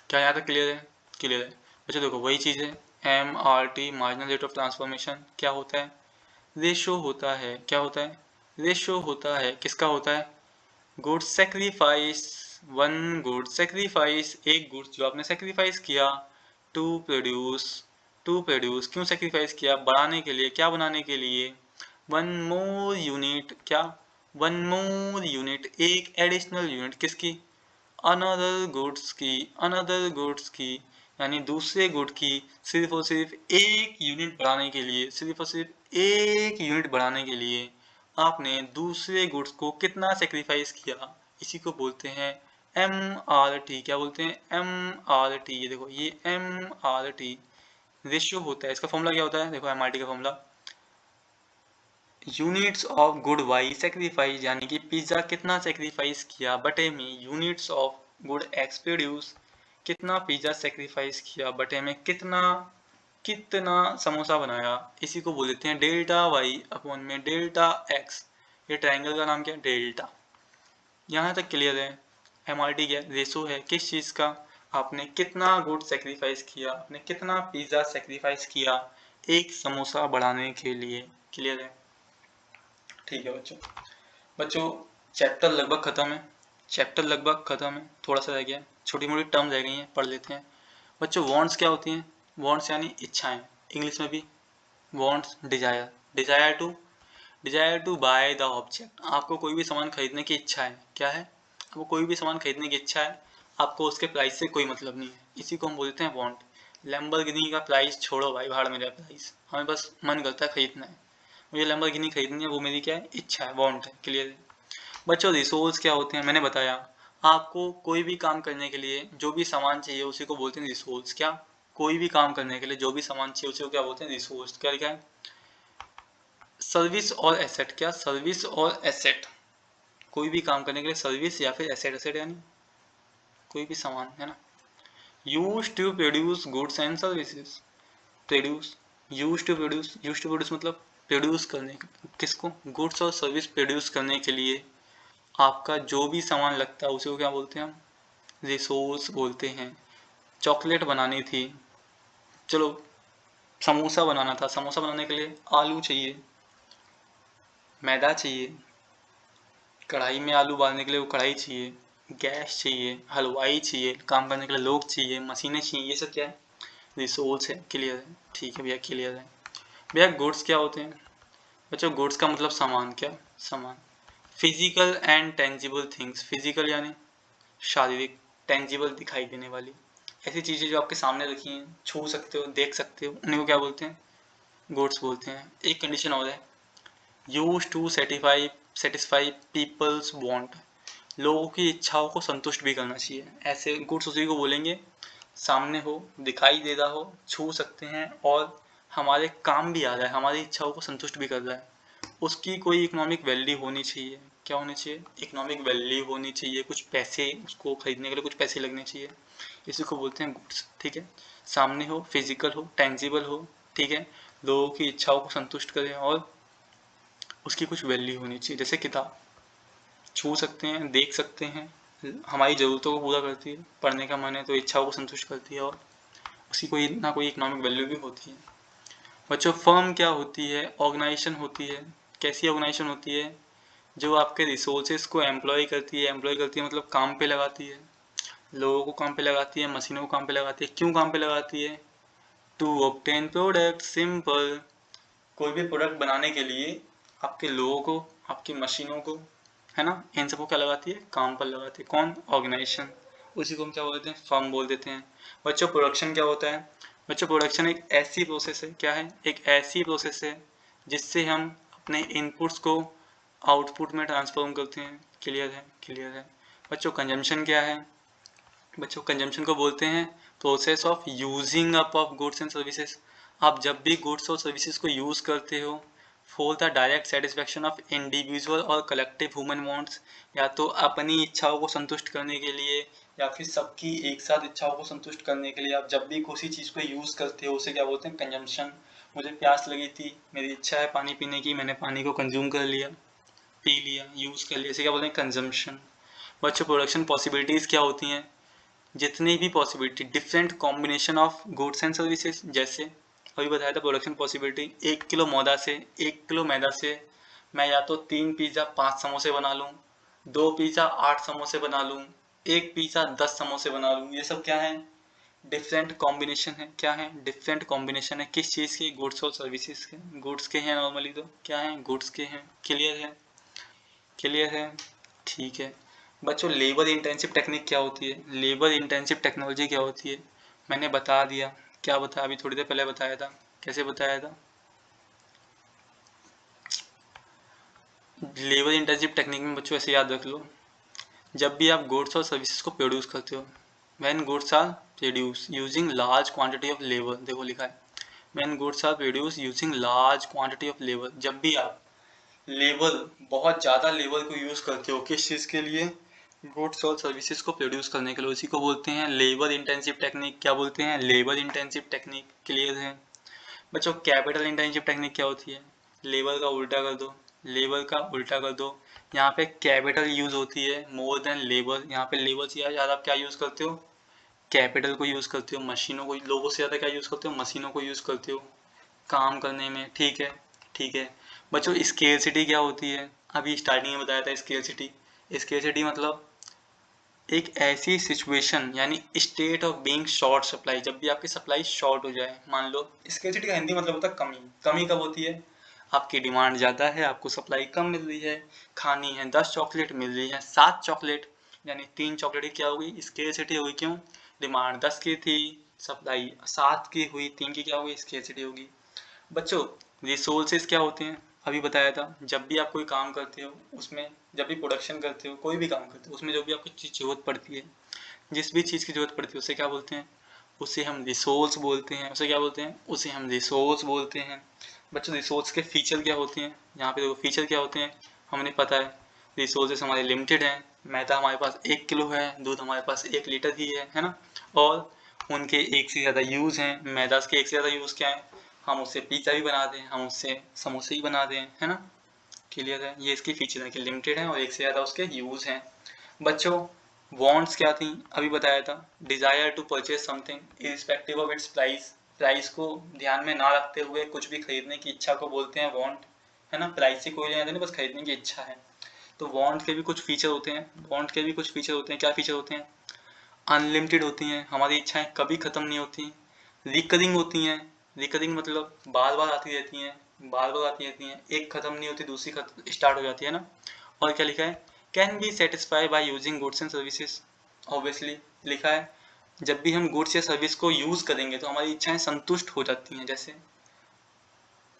क्या यहाँ तक क्लियर है? क्लियर है बच्चों। देखो वही चीज़ है, MRT marginal rate of transformation क्या होता है? रेशो होता है। क्या होता है? रेशो होता है। किसका होता है? Good sacrifice, one good sacrifice, एक गुड जो आपने सेक्रीफाइस किया, टू प्रोड्यूस क्यों सेक्रीफाइस किया? बढ़ाने के लिए। क्या बनाने के लिए? One more unit. क्या? वन मोर यूनिट, एक एडिशनल यूनिट किसकी? अनदर गुड्स की। अनदर गुड्स की यानी दूसरे गुड की सिर्फ और सिर्फ एक यूनिट बढ़ाने के लिए, सिर्फ और सिर्फ एक यूनिट बढ़ाने के लिए आपने दूसरे गुड्स को कितना सेक्रीफाइस किया? इसी को बोलते हैं MRT। क्या बोलते हैं? MRT। ये देखो, ये MRT रेशियो होता है। इसका फॉर्मूला क्या होता है? देखो MRT का formula, units of good Y sacrifice, यानी कि पिज्ज़ा कितना सेक्रीफाइस किया बटे में units of good X produce, कितना पिज्ज़ा सेक्रीफाइस किया बटे में कितना कितना समोसा बनाया। इसी को बोल देते हैं डेल्टा वाई अपॉन में डेल्टा एक्स। ये ट्राइंगल का नाम क्या है? डेल्टा। यहाँ तक क्लियर है? MRT क्या रेशो है? किस चीज़ का? आपने कितना गुड सेक्रीफाइस किया, आपने कितना पिज़्ज़ा सेक्रीफाइस किया एक समोसा बढ़ाने के लिए। क्लियर है? ठीक है बच्चों चैप्टर लगभग ख़त्म है। चैप्टर लगभग ख़त्म है, थोड़ा सा रह गया, छोटी मोटी टर्म रह गई हैं, पढ़ लेते हैं बच्चों। वांट्स क्या होती हैं? वांट्स यानी इच्छाएं, इंग्लिश में भी wants desire. Desire to buy the object, आपको कोई भी सामान खरीदने की इच्छा है। क्या है? आपको कोई भी सामान खरीदने की इच्छा है, आपको उसके प्राइस से कोई मतलब नहीं है, इसी को हम बोलते हैं वांट। लैम्बोर्गिनी का प्राइस छोड़ो भाई, भाड़ में जाए प्राइस, हमें बस मन करता है खरीदना है, मुझे लैम्बोर्गिनी खरीदनी है, वो मेरी क्या है, इच्छा है, वांट है, क्लियर है। बच्चों रिसोर्स क्या होते हैं, मैंने बताया आपको, कोई भी काम करने के लिए जो भी सामान चाहिए उसी को बोलते हैं रिसोर्स। क्या, कोई भी काम करने के लिए जो भी सामान चाहिए उसी को क्या बोलते हैं, रिसोर्स। क्या लिखा है, सर्विस और एसेट। क्या, सर्विस और एसेट, कोई भी काम करने के लिए सर्विस या फिर एसेट, एसेट यानी कोई भी सामान, है ना। Use to produce goods and services, produce, use to produce मतलब प्रोड्यूस करने, किसको, गुड्स और सर्विस प्रोड्यूस करने के लिए आपका जो भी सामान लगता है उसी को क्या बोलते हैं हम, रिसोर्स बोलते हैं। चॉकलेट बनानी थी, चलो समोसा बनाना था, समोसा बनाने के लिए आलू चाहिए, मैदा चाहिए, कढ़ाई में आलू उबालने के लिए वो कढ़ाई चाहिए, गैस चाहिए, हलवाई चाहिए, काम करने के लिए लोग चाहिए, मशीनें चाहिए, ये सब क्या है, रिसोर्स है। क्लियर है, ठीक है भैया, क्लियर है भैया। गुड्स क्या होते हैं बच्चों, गुड्स का मतलब सामान। क्या, सामान, physical and tangible things, physical यानी शारीरिक, टेंजिबल दिखाई देने वाली ऐसी चीज़ें जो आपके सामने रखी हैं, छू सकते हो, देख सकते हो, उन्हीं को क्या बोलते हैं, गुड्स बोलते हैं। एक कंडीशन और है, use to satisfy people's want, लोगों की इच्छाओं को संतुष्ट भी करना चाहिए। ऐसे गुड्स उसी को बोलेंगे, सामने हो, दिखाई दे रहा हो, छू सकते हैं और हमारे काम भी आ रहा है, हमारी इच्छाओं को संतुष्ट भी कर रहा है, उसकी कोई इकोनॉमिक वैल्यू होनी चाहिए। क्या होनी चाहिए, इकोनॉमिक वैल्यू होनी चाहिए, कुछ पैसे, उसको खरीदने के लिए कुछ पैसे लगने चाहिए, इसी को बोलते हैं गुड्स। ठीक है, सामने हो, फिजिकल हो, टेंजिबल हो, ठीक है, लोगों की इच्छाओं को संतुष्ट करें और उसकी कुछ वैल्यू होनी चाहिए। जैसे किताब, छू सकते हैं, देख सकते हैं, हमारी ज़रूरतों को पूरा करती है, पढ़ने का मन है तो इच्छाओं को संतुष्ट करती है और उसकी कोई ना कोई इकोनॉमिक वैल्यू भी होती है। बच्चों फर्म क्या होती है, ऑर्गेनाइजेशन होती है। कैसी ऑर्गेनाइजेशन होती है, जो आपके रिसोर्सेज को एम्प्लॉय करती है मतलब काम पे लगाती है, लोगों को काम पे लगाती है, मशीनों को काम पे लगाती है। क्यों काम पे लगाती है, टू ऑब्टेन प्रोडक्ट, सिंपल, कोई भी प्रोडक्ट बनाने के लिए आपके लोगों को, आपकी मशीनों को, है ना, इन सबको क्या लगाती है, काम पर लगाती है। कौन, ऑर्गेनाइजेशन, उसी को हम क्या बोलते हैं, फर्म बोल देते हैं। बच्चों प्रोडक्शन क्या होता है, बच्चों प्रोडक्शन एक ऐसी प्रोसेस है, क्या है, एक ऐसी प्रोसेस है जिससे हम अपने इनपुट्स को आउटपुट में ट्रांसफॉर्म करते हैं। क्लियर है, क्लियर है। बच्चों कंजम्पशन क्या है, बच्चों कंजम्पशन को बोलते हैं process of using up of goods and services. आप जब भी गुड्स और सर्विसेज को यूज़ करते हो for the direct satisfaction of individual और कलेक्टिव ह्यूमन वांट्स, या तो अपनी इच्छाओं को संतुष्ट करने के लिए या फिर सबकी एक साथ इच्छाओं को संतुष्ट करने के लिए, आप जब भी किसी चीज़ को यूज़ करते हो उसे क्या बोलते हैं, कंजम्पशन। मुझे प्यास लगी थी, मेरी इच्छा है पानी पीने की, मैंने पानी को कंज्यूम कर लिया, पी लिया, यूज़ कर लिया, इसे क्या बोलते हैं, कंजम्पशन। बच्चों प्रोडक्शन पॉसिबिलिटीज़ क्या होती हैं, जितनी भी possibility, different combination of goods and services. जैसे अभी बताया था प्रोडक्शन पॉसिबिलिटी, 1 किलो मैदा से मैं या तो 3 पिज़्ज़ा 5 समोसे बना लूँ, 2 पिज़्ज़ा 8 समोसे बना लूँ, 1 पिज़्ज़ा 10 समोसे बना लूँ। ये सब क्या है, डिफरेंट कॉम्बिनेशन है। क्या है, डिफरेंट कॉम्बिनेशन है, किस चीज़ के, गुड्स और सर्विसेज के। गुड्स के हैं नॉर्मली, तो क्या है, गुड्स के हैं। क्लियर है, क्लियर है, ठीक है। बच्चों लेबर इंटेंसिव टेक्निक क्या होती है, लेबर इंटेंसिव टेक्नोलॉजी क्या होती है, मैंने बता दिया। क्या बताया, अभी थोड़ी देर पहले बताया था। कैसे बताया था, लेबर इंटेंसिव टेक्निक में बच्चों ऐसे याद रख लो, जब भी आप गुड्स और सर्विसेज को प्रोड्यूस करते हो, when goods are produce using large quantity of labour, देखो लिखा है when goods are produce using large quantity of labour, जब भी आप लेबर, बहुत ज़्यादा लेबर को यूज़ करते हो, किस चीज़ के लिए, गुड्स और सर्विसेज को प्रोड्यूस करने के लिए, उसी को बोलते हैं लेबर इंटेंसिव टेक्निक। क्या बोलते हैं, लेबर इंटेंसिव टेक्निक। क्लियर है बच्चों। कैपिटल इंटेंसिव टेक्निक क्या होती है, लेबर का उल्टा कर दो, लेबर का उल्टा कर दो, यहाँ पे कैपिटल यूज़ होती है मोर देन लेबर। यहाँ पे लेबर से ज़्यादा आप क्या यूज़ करते हो, कैपिटल को यूज़ करते हो, मशीनों को, लोगों से ज़्यादा क्या यूज़ करते हो, मशीनों को यूज़ करते हो काम करने में। ठीक है, ठीक है बच्चों। स्केर्सिटी क्या होती है, अभी स्टार्टिंग में बताया था स्केर्सिटी। स्केर्सिटी मतलब एक ऐसी सिचुएशन यानी state of being short supply, जब भी आपकी सप्लाई शॉर्ट हो जाए। मान लो स्केर्सिटी का हिंदी मतलब होता है कमी। कमी कब होती है, आपकी डिमांड ज़्यादा है, आपको सप्लाई कम मिल रही है, खानी है 10 चॉकलेट, मिल रही है 7 चॉकलेट, यानी 3 चॉकलेट की क्या होगी, स्केर्सिटी होगी। क्यों, डिमांड 10 की थी, सप्लाई, 7 की हुई, 3 की क्या होगी, स्केर्सिटी होगी। बच्चों रिसोर्सेज क्या होते हैं, अभी बताया था, जब भी आप कोई काम करते हो उसमें, जब भी प्रोडक्शन करते हो, कोई भी काम करते हो उसमें जो भी आपको चीज़ जरूरत पड़ती है, जिस भी चीज़ की जरूरत पड़ती है उसे क्या बोलते हैं, उसे हम रिसोर्स बोलते हैं। उसे क्या बोलते हैं, उसे हम रिसोर्स बोलते हैं। बच्चों रिसोर्स के फीचर क्या होते हैं, यहाँ पे देखो फीचर क्या होते हैं, हमने पता है रिसोर्सेज हमारे लिमिटेड हैं, मैदा हमारे पास 1 किलो है, दूध हमारे पास 1 लीटर ही है ना, और उनके एक से ज़्यादा यूज़ हैं। मैदा के एक से ज़्यादा यूज़ क्या है, हम उससे पिज़्ज़ा भी बना दें, हम उससे समोसे ही बना दें, है ना, क्लियर है। ये इसकी फीचर है कि लिमिटेड है और एक से ज़्यादा उसके यूज़ हैं। बच्चों वांट्स क्या थी, अभी बताया था, desire to purchase something irrespective of its price, price को ध्यान में ना रखते हुए कुछ भी खरीदने की इच्छा को बोलते हैं वांट, है ना, प्राइस से कोई लेना देना, बस खरीदने की इच्छा है। तो वांट के भी कुछ फीचर होते हैं, वांट के भी कुछ फीचर होते हैं। क्या फीचर होते हैं, अनलिमिटेड होती हैं, हमारी इच्छाएं कभी ख़त्म नहीं होती, रिकरिंग होती हैं, रिकरिंग मतलब बार बार आती रहती हैं, बार बार आती रहती हैं, एक ख़त्म नहीं होती दूसरी स्टार्ट हो जाती है ना। और क्या लिखा है, can be satisfy by using goods and services, obviously लिखा है जब भी हम गुड्स या सर्विस को यूज़ करेंगे तो हमारी इच्छाएं संतुष्ट हो जाती हैं। जैसे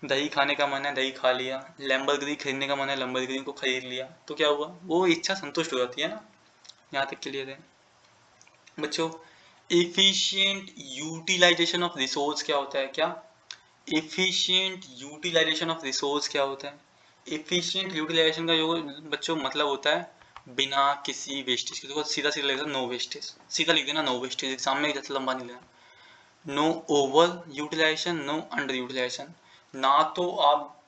दही खाने का मन है, दही खा लिया, लैम्बोर्गिनी खरीदने का मन है, लैम्बोर्गिनी को खरीद लिया, तो क्या हुआ, वो इच्छा संतुष्ट हो जाती है ना। यहाँ तक क्लियर है बच्चों। एफिशिएंट यूटिलाइजेशन ऑफ रिसोर्स क्या होता है, क्या एफिशिएंट यूटिलाइजेशन ऑफ रिसोर्स क्या होता है, एफिशिएंट यूटिलाइजेशन का जो बच्चों मतलब होता है बिना किसी वेस्टेज के, देखो सीधा सीधा लिख देना नो वेस्टेज, सीधा लिख देना नो वेस्टेज, एग्जाम में ज़्यादा लंबा नहीं लेना। No over utilisation, no under utilisation, ना तो आप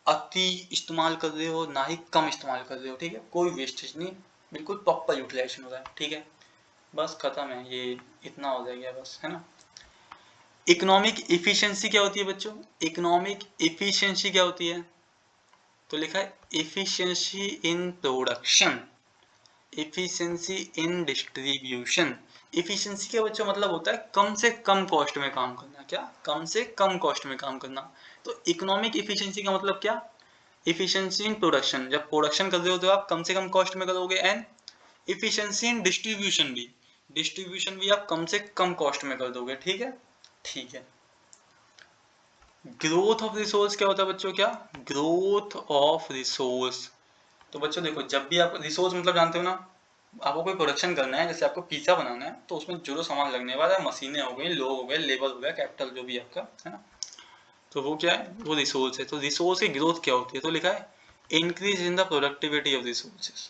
अति इस्तेमाल कर रहे हो ना ही कम इस्तेमाल कर रहे हो, ठीक है, कोई वेस्टेज नहीं, बिल्कुल प्रॉपर यूटिलाइजेशन हो रहा है, ठीक है, बस खत्म है, ये इतना हो जाएगा बस, है ना। इकोनॉमिक एफिशिएंसी क्या होती है बच्चों, इकोनॉमिक एफिशिएंसी क्या होती है, तो लिखा है efficiency in production, efficiency in distribution. Efficiency का बच्चों मतलब होता है कम से कम कॉस्ट में काम करना, क्या कम से कम कॉस्ट में काम करना। तो इकोनॉमिक एफिशिएंसी का मतलब क्या, एफिशिएंसी इन प्रोडक्शन, जब प्रोडक्शन कर रहे हो तो आप कम से कम कॉस्ट में करोगे, एंड एफिशिएंसी इन डिस्ट्रीब्यूशन भी, डिस्ट्रीब्यूशन भी आप कम से कम कॉस्ट में कर दोगे, ठीक है, ठीक है। ग्रोथ ऑफ रिसोर्स क्या होता है बच्चों, क्या ग्रोथ ऑफ रिसोर्स, तो बच्चों देखो जब भी आप रिसोर्स मतलब जानते हो ना, आपको कोई प्रोडक्शन करना है, जैसे आपको पिज्जा बनाना है तो उसमें जो जो सामान लगने वाला है, मशीनें हो गई, लोग हो गए, लेबर हो गया, कैपिटल जो भी आपका है ना, तो वो क्या है, वो रिसोर्स है। तो रिसोर्स की ग्रोथ क्या होती है, तो लिखा है increase in the productivity of resources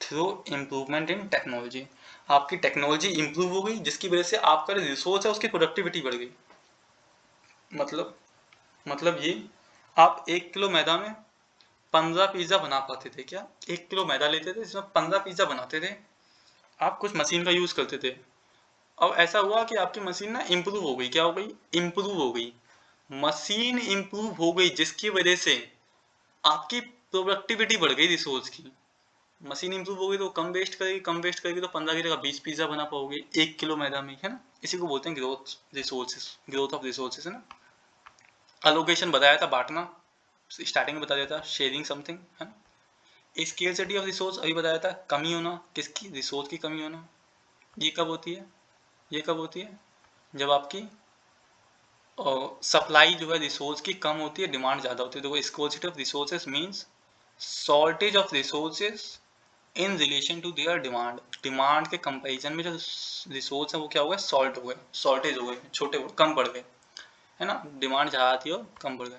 through improvement in technology, आपकी टेक्नोलॉजी इंप्रूव हो गई जिसकी वजह से आपका रिसोर्स है उसकी प्रोडक्टिविटी बढ़ गई। मतलब ये, आप 1 किलो मैदा में 15 पिज्ज़ा बना पाते थे, क्या 1 किलो मैदा लेते थे जिसमें 15 पिज्ज़ा बनाते थे, आप कुछ मशीन का यूज़ करते थे। अब ऐसा हुआ कि आपकी मशीन ना इम्प्रूव हो गई, क्या हो गई, इम्प्रूव हो गई, मशीन इम्प्रूव हो गई जिसकी वजह से आपकी प्रोडक्टिविटी बढ़ गई रिसोर्स की। मशीन इंप्रूव होगी तो कम वेस्ट करेगी, कम वेस्ट करेगी तो 15 की जगह 20 पिज्जा बना पाओगे 1 किलो मैदा में, है ना। इसी को बोलते हैं growth resources, growth of resources, है ना। अलोकेशन बताया था, बांटना स्टार्टिंग में बता दिया था, शेयरिंग समथिंग, है ना। स्केर्सिटी ऑफ रिसोर्स अभी बताया था, कमी होना, किसकी, रिसोर्स की कमी होना। ये कब होती है, ये कब होती है, जब आपकी सप्लाई जो है रिसोर्स की कम होती है, डिमांड ज़्यादा होती है। देखो scarcity of resources means shortage of resources in relation to their demand, demand के कंपैरिजन में जो रिसोर्स है वो क्या हो गए, सॉल्ट हो गए, शॉर्टेज हो गए, छोटे हो कम पड़ गए, है ना, डिमांड ज़्यादा थी और कम पड़ गए।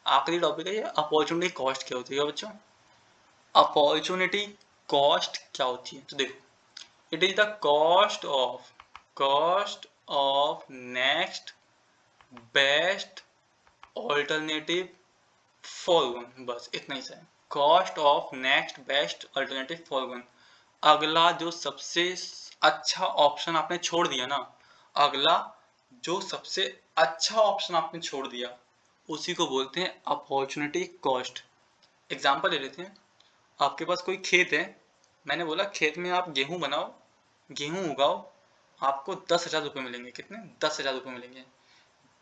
आखिरी टॉपिक है ये, अपॉर्चुनिटी कॉस्ट क्या होती है बच्चों, अपॉर्चुनिटी कॉस्ट क्या होती है, तो देखो it is the cost of next best alternative for one, बस इतना ही सा है, cost of next best alternative for one, अगला जो सबसे अच्छा ऑप्शन आपने छोड़ दिया ना, अगला जो सबसे अच्छा ऑप्शन आपने छोड़ दिया उसी को बोलते हैं अपॉर्चुनिटी कॉस्ट। एग्जांपल ले लेते हैं, आपके पास कोई खेत है, मैंने बोला खेत में आप गेहूं बनाओ, गेहूं उगाओ, आपको 10,000 रुपये मिलेंगे, कितने, 10,000 रुपये मिलेंगे।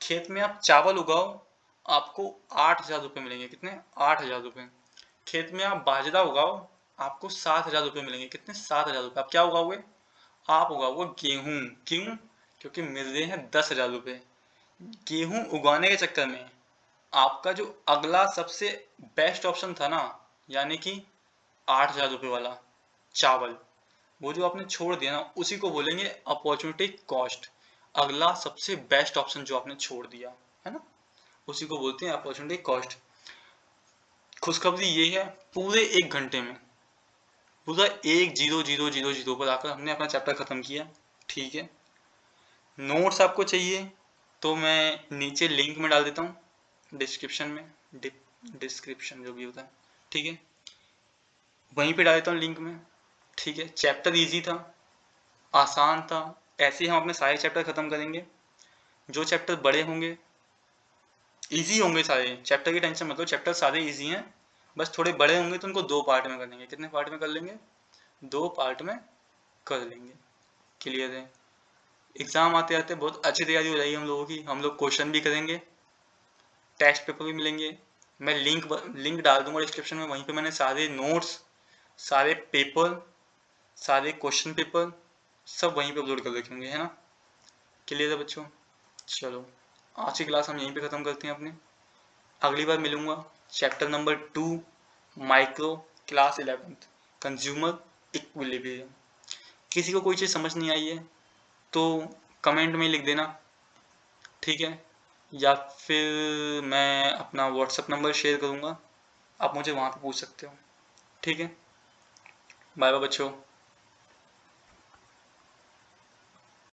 खेत में आप चावल उगाओ, आपको 8,000 रुपये मिलेंगे, कितने, 8,000 रुपये। खेत में आप बाजरा उगाओ, आपको 7,000 रुपये मिलेंगे, कितने, 7,000 रुपये। आप क्या उगाओगे, आप उगाओगे गेहूं, क्यों, क्योंकि मिल रहे हैं 10,000 रुपये। गेहूं उगाने के चक्कर में आपका जो अगला सबसे बेस्ट ऑप्शन था ना, यानी कि 8,000 रुपये वाला चावल, वो जो आपने छोड़ दिया ना, उसी को बोलेंगे अपॉर्चुनिटी कॉस्ट। अगला सबसे बेस्ट ऑप्शन जो आपने छोड़ दिया है ना, उसी को बोलते हैं अपॉर्चुनिटी कॉस्ट। खुशखबरी ये है, पूरे 1 घंटे में पूरा 1,0,0,0,0 पर आकर हमने अपना चैप्टर खत्म किया। ठीक है, नोट्स आपको चाहिए तो मैं नीचे लिंक में डाल देता हूँ डिस्क्रिप्शन में, डिस्क्रिप्शन जो भी होता है, ठीक है, वहीं पे डाल देता हूँ लिंक में। ठीक है, चैप्टर इजी था, आसान था। ऐसे ही हम अपने सारे चैप्टर खत्म करेंगे। जो चैप्टर बड़े होंगे, इजी होंगे सारे चैप्टर की टेंशन मत लो, चैप्टर सारे इजी हैं, बस थोड़े बड़े होंगे तो उनको 2 पार्ट में कर लेंगे। कितने पार्ट में कर लेंगे? 2 पार्ट में कर लेंगे। क्लियर है? एग्जाम आते आते बहुत अच्छी तैयारी हो जाएगी हम लोगों की। हम लोग क्वेश्चन भी करेंगे, टेस्ट पेपर भी मिलेंगे। मैं लिंक डाल दूंगा डिस्क्रिप्शन में, वहीं पे मैंने सारे नोट्स, सारे पेपर, सारे क्वेश्चन पेपर सब वहीं पे अपलोड कर रखेंगे, है ना। क्लियर है बच्चों? चलो, आज की क्लास हम यहीं पे ख़त्म करते हैं अपनी। अगली बार मिलूंगा chapter number 2 micro, class 11th, consumer equilibrium. किसी को कोई चीज़ समझ नहीं आई है तो कमेंट में लिख देना, ठीक है, या फिर मैं अपना व्हाट्सअप नंबर शेयर करूँगा, आप मुझे वहाँ पे पूछ सकते हो। ठीक है, बाय बाय बच्चों।